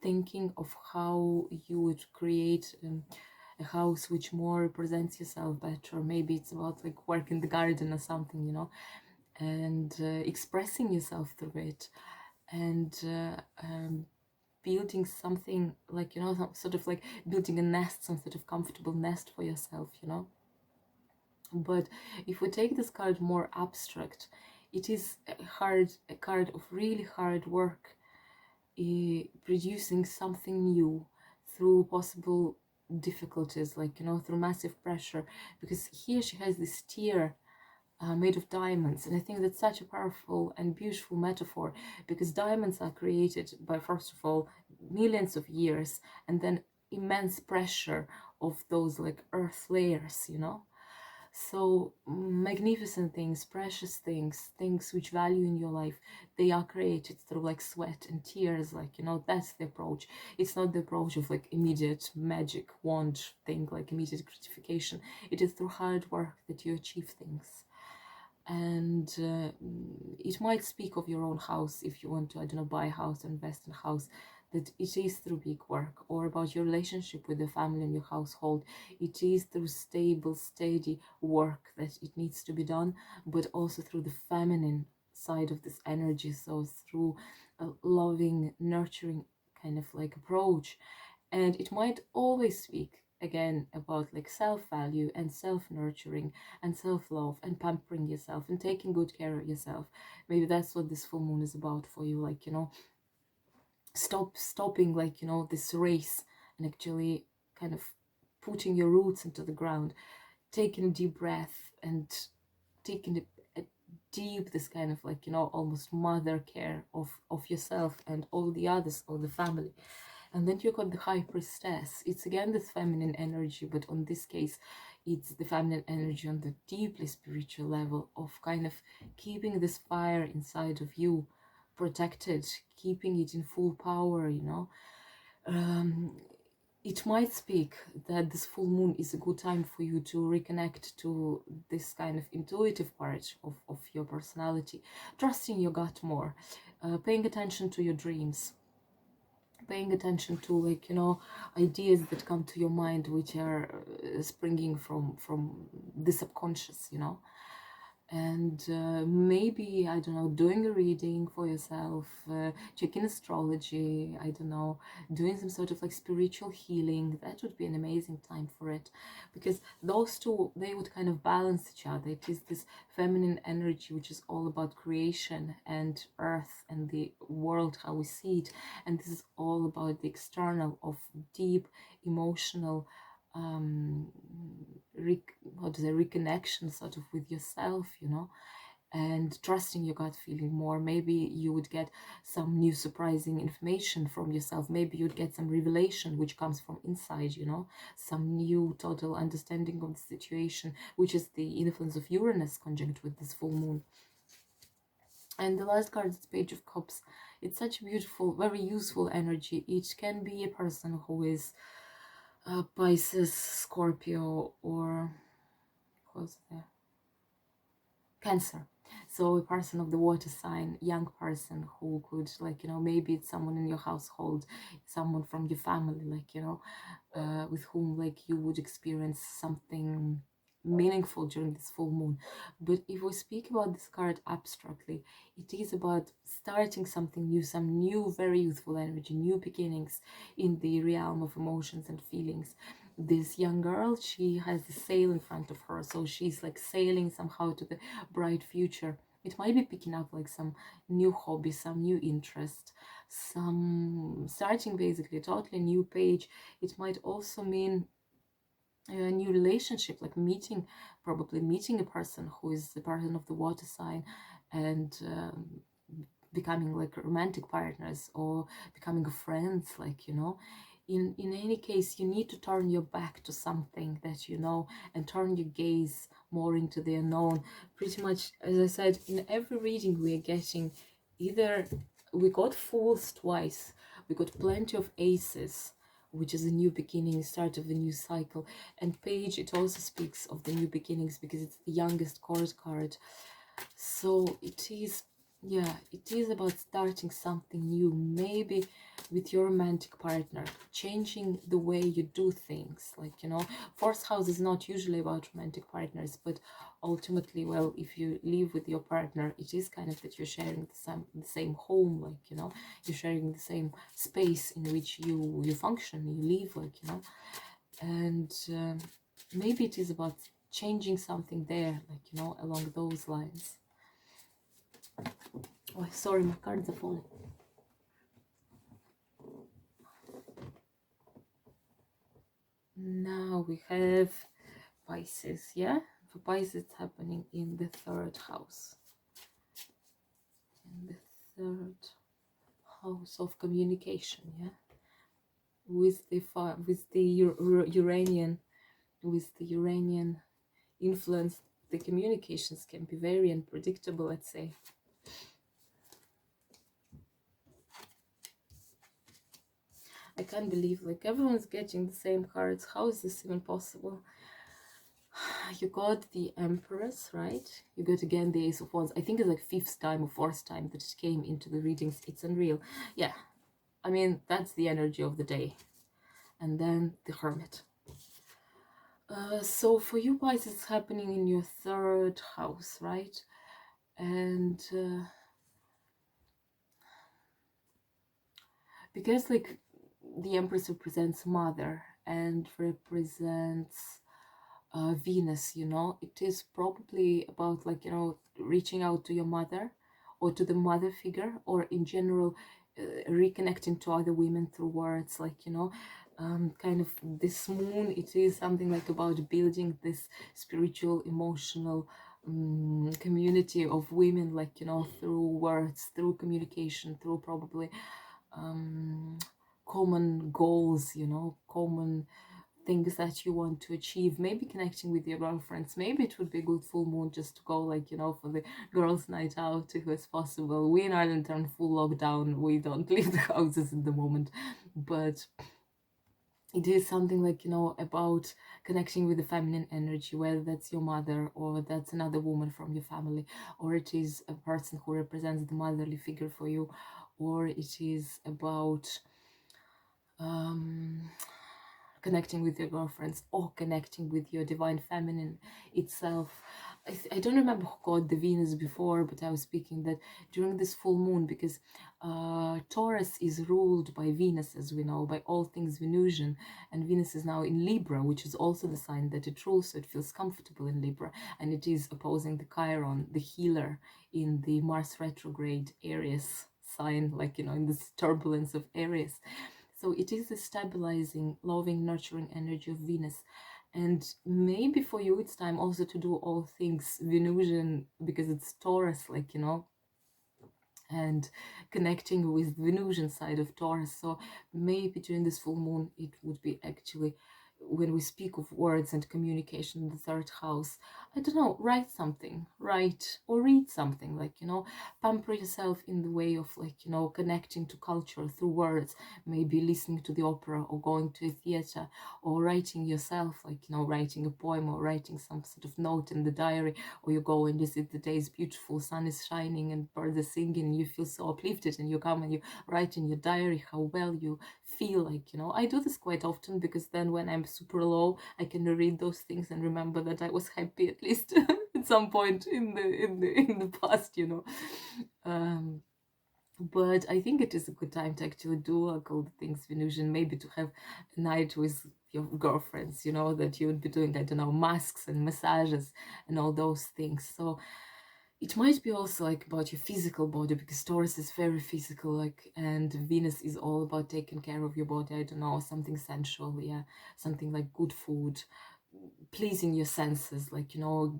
thinking of how you would create a house which more represents yourself better. Maybe it's about like work in the garden or something, you know, and expressing yourself through it, and building something, like, you know, some sort of like building a nest, some sort of comfortable nest for yourself, you know. But if we take this card more abstract, it is a card of really hard work, producing something new through possible difficulties, like, you know, through massive pressure, because here she has this tear made of diamonds, and I think that's such a powerful and beautiful metaphor, because diamonds are created by, first of all, millions of years, and then immense pressure of those like earth layers, you know. So magnificent things, precious things, things which value in your life, they are created through like sweat and tears, like, you know, that's the approach. It's not the approach of like immediate magic wand thing, like immediate gratification. It is through hard work that you achieve things. And it might speak of your own house if you want to, I don't know, buy a house or invest in a house, that it is through big work, or about your relationship with the family and your household. It is through stable, steady work that it needs to be done, but also through the feminine side of this energy. So through a loving, nurturing kind of like approach. And it might always speak again about like self-value and self-nurturing and self-love and pampering yourself and taking good care of yourself. Maybe that's what this full moon is about for you, like, you know, stopping like, you know, this race and actually kind of putting your roots into the ground, taking a deep breath and taking a deep, this kind of like, you know, almost mother care of yourself and all the others of the family. And then you got the High Priestess. It's again this feminine energy, but on this case, it's the feminine energy on the deeply spiritual level of kind of keeping this fire inside of you protected, keeping it in full power, you know. It might speak that this full moon is a good time for you to reconnect to this kind of intuitive part of your personality, trusting your gut more, paying attention to your dreams, paying attention to, like, you know, ideas that come to your mind which are springing from the subconscious, you know. And maybe, I don't know, doing a reading for yourself, checking astrology, I don't know, doing some sort of like spiritual healing. That would be an amazing time for it, because those two, they would kind of balance each other. It is this feminine energy which is all about creation and earth and the world, how we see it, and this is all about the external of deep emotional reconnection sort of with yourself, you know, and trusting your gut feeling more. Maybe you would get some new surprising information from yourself. Maybe you'd get some revelation which comes from inside, you know, some new total understanding of the situation, which is the influence of Uranus conjunct with this full moon. And the last card is Page of Cups. It's such a beautiful, very useful energy. It can be a person who is Pisces, Scorpio, or who's there? Cancer. So a person of the water sign, young person who could, like, you know, maybe it's someone in your household, someone from your family, like, you know, with whom like you would experience something meaningful during this full moon. But if we speak about this card abstractly, it is about starting something new, some new, very youthful energy, new beginnings in the realm of emotions and feelings. This young girl, she has the sail in front of her, so she's like sailing somehow to the bright future. It might be picking up like some new hobby, some new interest, some starting basically a totally new page. It might also mean a new relationship, like probably meeting a person who is the person of the water sign, and becoming like romantic partners or becoming friends, like, you know. In any case, you need to turn your back to something that you know and turn your gaze more into the unknown. Pretty much, as I said, in every reading we are getting, either we got fools twice, we got plenty of aces, which is a new beginning, start of a new cycle, and Paige, it also speaks of the new beginnings because it's the youngest court card. So it is, yeah, it is about starting something new, maybe with your romantic partner, changing the way you do things. Like, you know, fourth house is not usually about romantic partners, but ultimately, well, if you live with your partner, it is kind of that you're sharing the same home, like, you know, you're sharing the same space in which you function, you live, like, you know. And maybe it is about changing something there, like, you know, along those lines. Oh, sorry, my cards are falling. Now we have Pisces, yeah? For Pisces, it's happening in the third house. In the third house of communication, yeah? With the Uranian, influence. The communications can be very unpredictable, let's say. I can't believe, like, everyone's getting the same cards. How is this even possible? You got the Empress, right? You got again the Ace of Wands. I think it's like 5th time or 4th time that it came into the readings. It's unreal. Yeah, I mean, that's the energy of the day. And then the Hermit. So for you guys, it's happening in your 3rd house, right? And because, like, the Empress represents mother and represents Venus, you know, it is probably about, like, you know, reaching out to your mother or to the mother figure, or in general reconnecting to other women through words, like, you know, kind of this moon, it is something like about building this spiritual, emotional community of women, like, you know, through words, through communication, through probably common goals, you know, common things that you want to achieve, maybe connecting with your girlfriends. Maybe it would be a good full moon just to go, like, you know, for the girls' night out if it's possible. We in Ireland are in full lockdown, we don't leave the houses at the moment, but it is something like, you know, about connecting with the feminine energy, whether that's your mother or that's another woman from your family, or it is a person who represents the motherly figure for you, or it is about connecting with your girlfriends, or connecting with your divine feminine itself. I don't remember who got the Venus before, but I was speaking that during this full moon, because Taurus is ruled by Venus, as we know, by all things Venusian, and Venus is now in Libra, which is also the sign that it rules, so it feels comfortable in Libra, and it is opposing the Chiron, the healer, in the Mars retrograde Aries sign, like, you know, in this turbulence of Aries. So it is a stabilizing, loving, nurturing energy of Venus. And maybe for you, it's time also to do all things Venusian, because it's Taurus, like, you know, and connecting with the Venusian side of Taurus. So maybe during this full moon, it would be actually, when we speak of words and communication in the 3rd house, I don't know, write something, write or read something, like, you know, pamper yourself in the way of, like, you know, connecting to culture through words, maybe listening to the opera or going to a theater, or writing yourself, like, you know, writing a poem or writing some sort of note in the diary, or you go and you see the day is beautiful, sun is shining and birds are singing, and you feel so uplifted, and you come and you write in your diary how well you feel, like, you know. I do this quite often, because then when I'm super low, I can read those things and remember that I was happy at least at some point in the past, you know. But I think it is a good time to actually do, like, all the things Venusian, maybe to have a night with your girlfriends, you know, that you would be doing, I don't know, masks and massages and all those things. So it might be also, like, about your physical body, because Taurus is very physical, like, and Venus is all about taking care of your body. I don't know, something sensual, yeah, something like good food, pleasing your senses, like, you know,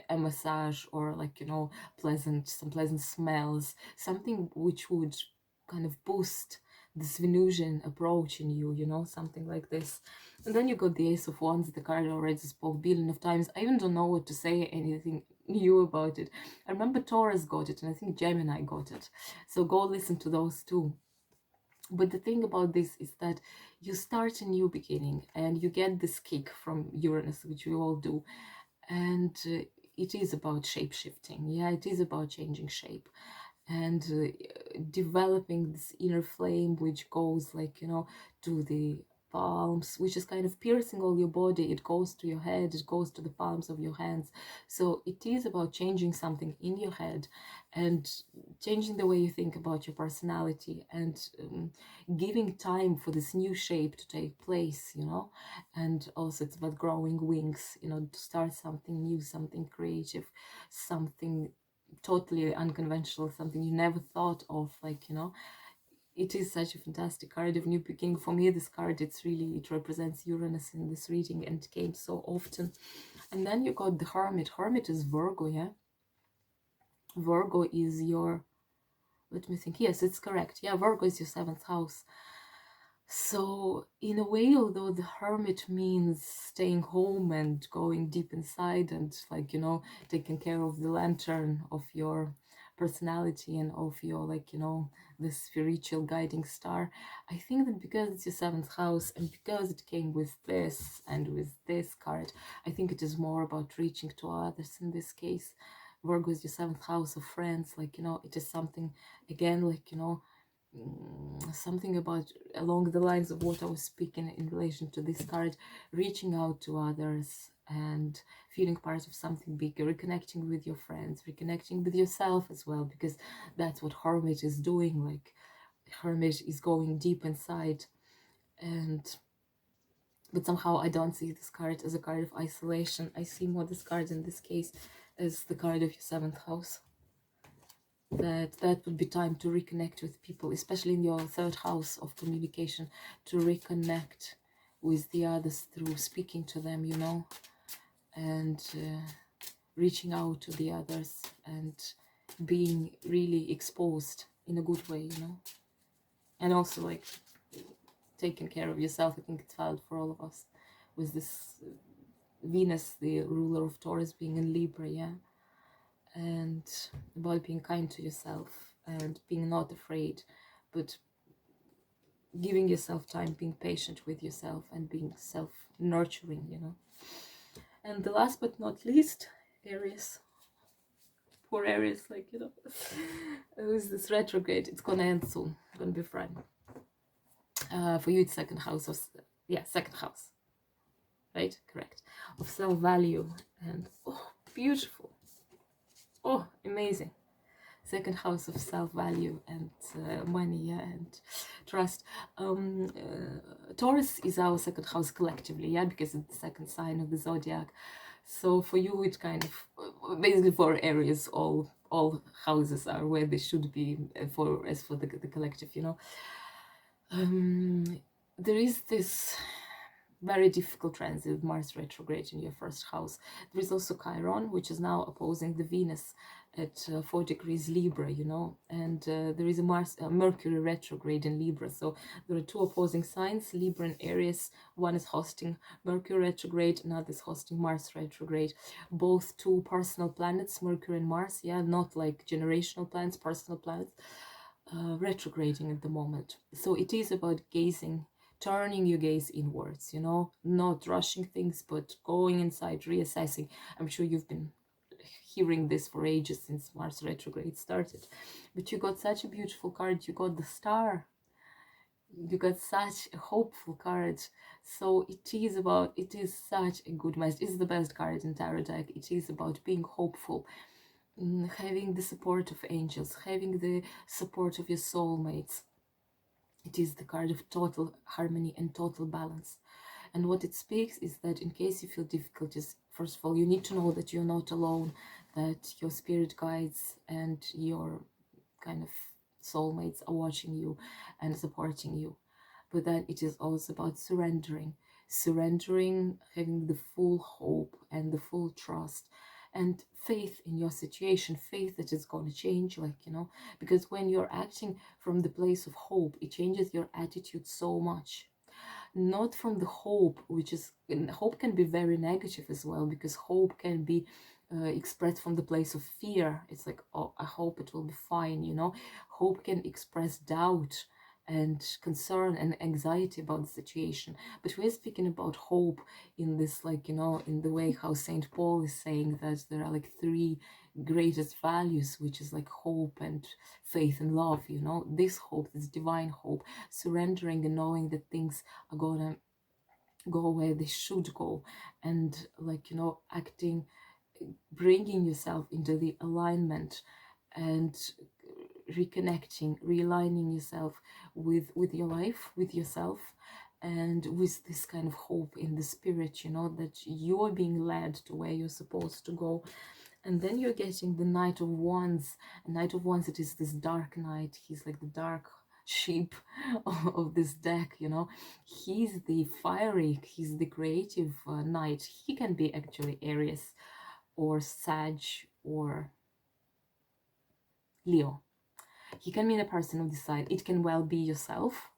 a massage, or, like, you know, some pleasant smells, something which would kind of boost this Venusian approach in you, you know, something like this. And then you got the Ace of Wands, the card I already spoke billion of times. I even don't know what to say, anything new about it. I remember Taurus got it, and I think Gemini got it. So go listen to those two. But the thing about this is that you start a new beginning, and you get this kick from Uranus, which we all do. And it is about shape shifting. Yeah, it is about changing shape and developing this inner flame, which goes, like, you know, to the palms, which is kind of piercing all your body. It goes to your head, it goes to the palms of your hands. So it is about changing something in your head and changing the way you think about your personality, and giving time for this new shape to take place, you know. And also it's about growing wings, you know, to start something new, something creative, something totally unconventional, something you never thought of, like, you know. It is such a fantastic card of new beginning. For me, this card, it represents Uranus in this reading, and it came so often. And then you got the Hermit. Hermit is Virgo, yeah. Virgo is your, let me think, yes, it's correct, yeah, Virgo is your 7th house. So in a way, although the hermit means staying home and going deep inside and, like, you know, taking care of the lantern of your personality and of your, like, you know, the spiritual guiding star, I think that because it's your seventh house and because it came with this and with this card, I think it is more about reaching to others in this case. Virgo is your seventh house of friends, like, you know, it is something, again, like, you know, something about along the lines of what I was speaking in relation to this card, reaching out to others and feeling part of something bigger, reconnecting with your friends, reconnecting with yourself as well, because that's what Hermit is doing. Like, Hermit is going deep inside, and but somehow I don't see this card as a card of isolation. I see more this card in this case as the card of your seventh house. That would be time to reconnect with people, especially in your third house of communication, to reconnect with the others through speaking to them, you know, and reaching out to the others and being really exposed in a good way, you know, and also like taking care of yourself. I think it's valid for all of us with this Venus, the ruler of Taurus, being in Libra, yeah, and about being kind to yourself and being not afraid, but giving yourself time, being patient with yourself and being self-nurturing, you know. And the last but not least, Aries. Poor Aries, like, you know, who's this retrograde? It's gonna end soon, gonna be fine. For you, it's second house of, yeah, second house, right? Correct. Of self-value, and oh, beautiful. Oh, amazing. Second house of self-value and money, yeah, and trust. Taurus is our second house collectively, yeah, because it's the second sign of the zodiac. So for you, it kind of basically for Aries, all houses are where they should be for as for the collective, you know. There is this very difficult transit, Mars retrograde in your first house. There is also Chiron, which is now opposing the Venus at 4 degrees Libra, you know, and there is a Mercury retrograde in Libra. So there are two opposing signs, Libra and Aries. One is hosting Mercury retrograde, another is hosting Mars retrograde. Both two personal planets, Mercury and Mars, yeah, not like generational planets, personal planets, retrograding at the moment. So it is about gazing, turning your gaze inwards, you know, not rushing things, but going inside, reassessing. I'm sure you've been hearing this for ages since Mars retrograde started. But you got such a beautiful card. You got the star. You got such a hopeful card. So it is such a good message. It's the best card in tarot deck. It is about being hopeful, having the support of angels, having the support of your soulmates. It is the card of total harmony and total balance. And what it speaks is that in case you feel difficulties, first of all, you need to know that you're not alone, that your spirit guides and your kind of soulmates are watching you and supporting you. But then it is also about surrendering, having the full hope and the full trust and faith in your situation, faith that it's going to change, like, you know, because when you're acting from the place of hope, it changes your attitude so much. Not from the hope, which is, and hope can be very negative as well, because hope can be expressed from the place of fear. It's like, oh, I hope it will be fine, you know. Hope can express doubt and concern and anxiety about the situation, but we're speaking about hope in this, like, you know, in the way how Saint Paul is saying that there are like three greatest values, which is like hope and faith and love, you know. This hope, this divine hope, surrendering and knowing that things are gonna go where they should go, and, like, you know, acting, bringing yourself into the alignment and reconnecting, realigning yourself with your life, with yourself, and with this kind of hope in the spirit, you know, that you're being led to where you're supposed to go. And then you're getting the Knight of Wands. A Knight of Wands, it is this dark knight. He's like the dark sheep of this deck, you know. He's the fiery, he's the creative knight. He can be actually Aries or Sag or Leo. He can mean a person of this side. It can well be yourself,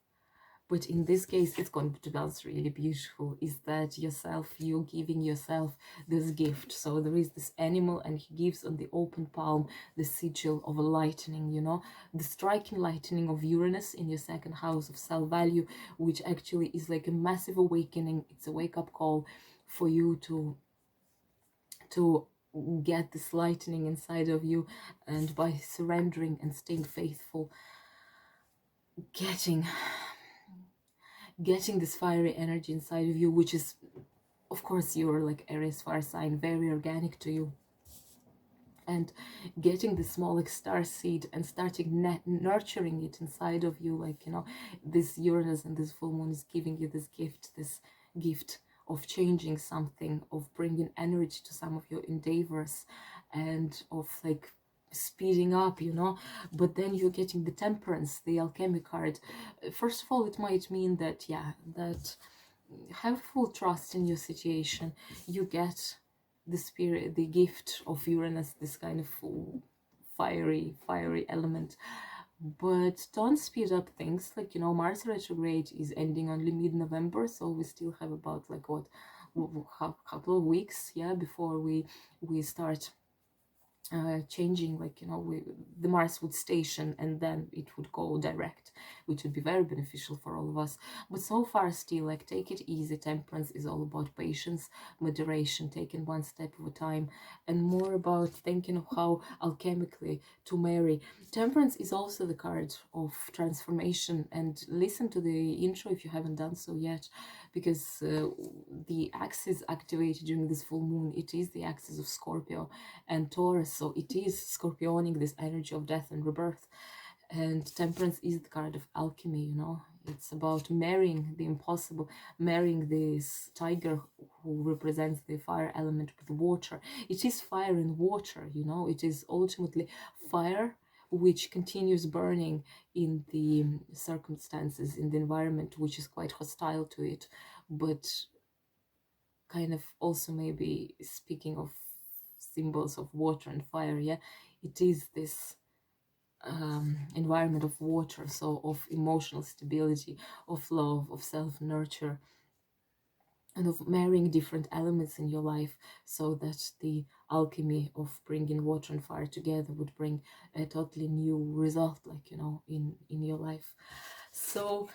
But in this case, it's going to dance really beautiful. Is that yourself, you giving yourself this gift. So there is this animal, and he gives on the open palm the sigil of a lightning, you know, the striking lightning of Uranus in your second house of self-value, which actually is like a massive awakening. It's a wake-up call for you to get this lightning inside of you, and by surrendering and staying faithful, getting this fiery energy inside of you, which is, of course, you're like Aries fire sign, very organic to you, and getting the small like star seed and starting nurturing it inside of you, like, you know, this Uranus and this full moon is giving you this gift of changing something, of bringing energy to some of your endeavors, and of like speeding up, you know. But then you're getting the Temperance, the alchemy card. First of all, it might mean that, yeah, that have full trust in your situation. You get the spirit, the gift of Uranus, this kind of fiery element. But don't speed up things. Like, you know, Mars retrograde is ending only mid-November, so we still have about like what, couple of weeks, yeah, before we start changing, like, you know, the Mars would station and then it would go direct, which would be very beneficial for all of us. But so far still, like, take it easy. Temperance is all about patience, moderation, taking one step at a time, and more about thinking of how alchemically to marry. Temperance is also the card of transformation, and listen to the intro if you haven't done so yet, because the axis activated during this full moon, it is the axis of Scorpio and Taurus, so it is scorpioning this energy of death and rebirth. And Temperance is the card of alchemy, you know. It's about marrying the impossible, marrying this tiger who represents the fire element with water. It is fire and water, you know. It is ultimately fire which continues burning in the circumstances, in the environment which is quite hostile to it, but kind of also maybe speaking of symbols of water and fire, yeah, it is this environment of water, so of emotional stability, of love, of self-nurture, and of marrying different elements in your life, so that the alchemy of bringing water and fire together would bring a totally new result, like, you know, in your life. So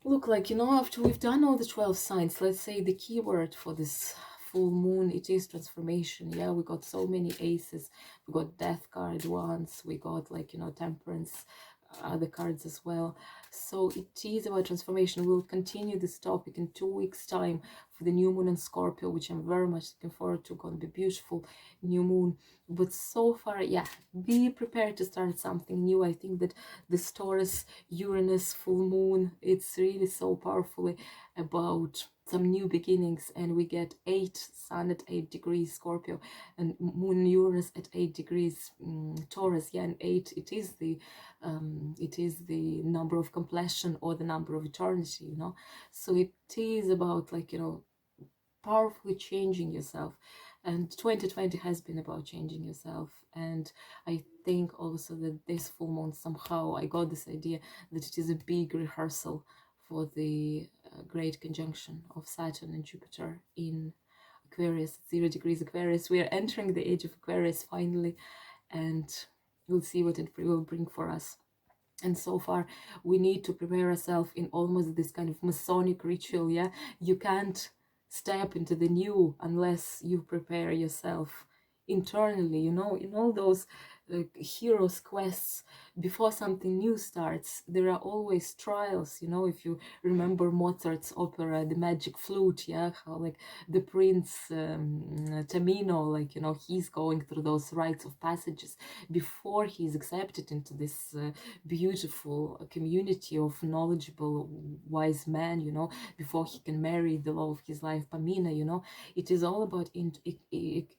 look, like, you know, after we've done all the 12 signs, let's say the keyword for this full moon, it is transformation. Yeah, we got so many aces. We got death card once, we got, like, you know, temperance, other cards as well. So it is about transformation. We'll continue this topic in 2 weeks time for the new moon in Scorpio, which I'm very much looking forward to. Gonna be beautiful new moon. But so far, yeah, be prepared to start something new. I think that this Taurus Uranus full moon, it's really so powerfully about some new beginnings, and we get 8 Sun at 8 degrees Scorpio and Moon Uranus at 8 degrees Taurus. Yeah, and 8, it is the number of completion, or the number of eternity, you know. So it is about, like, you know, powerfully changing yourself, and 2020 has been about changing yourself. And I think also that this full moon, somehow I got this idea that it is a big rehearsal for the great conjunction of Saturn and Jupiter in Aquarius, 0 degrees Aquarius. We are entering the age of Aquarius finally, and we'll see what it will bring for us. And so far, we need to prepare ourselves in almost this kind of Masonic ritual, yeah? You can't step into the new unless you prepare yourself internally, you know, in all those heroes' quests. Before something new starts, there are always trials, you know. If you remember Mozart's opera The Magic Flute, yeah, how, like, the prince Tamino, like, you know, he's going through those rites of passages before he's accepted into this beautiful community of knowledgeable wise men, you know, before he can marry the love of his life, Pamina, you know. It is all about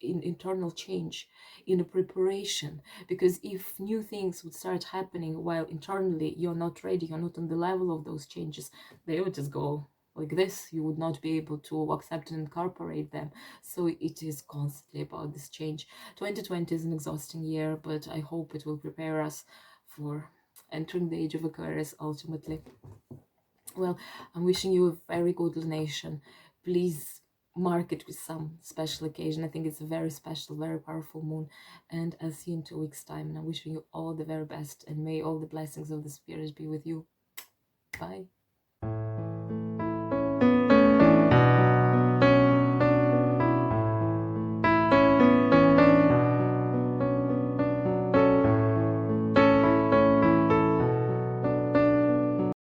internal change, in a preparation, because if new things would start happening while internally you're not ready, you're not on the level of those changes, they would just go like this. You would not be able to accept and incorporate them. So it is constantly about this change. 2020 is an exhausting year, but I hope it will prepare us for entering the age of Aquarius ultimately. Well, I'm wishing you a very good donation. Please mark it with some special occasion. I think it's a very special, very powerful moon. And I'll see you in 2 weeks' time. And I'm wishing you all the very best. And may all the blessings of the Spirit be with you. Bye.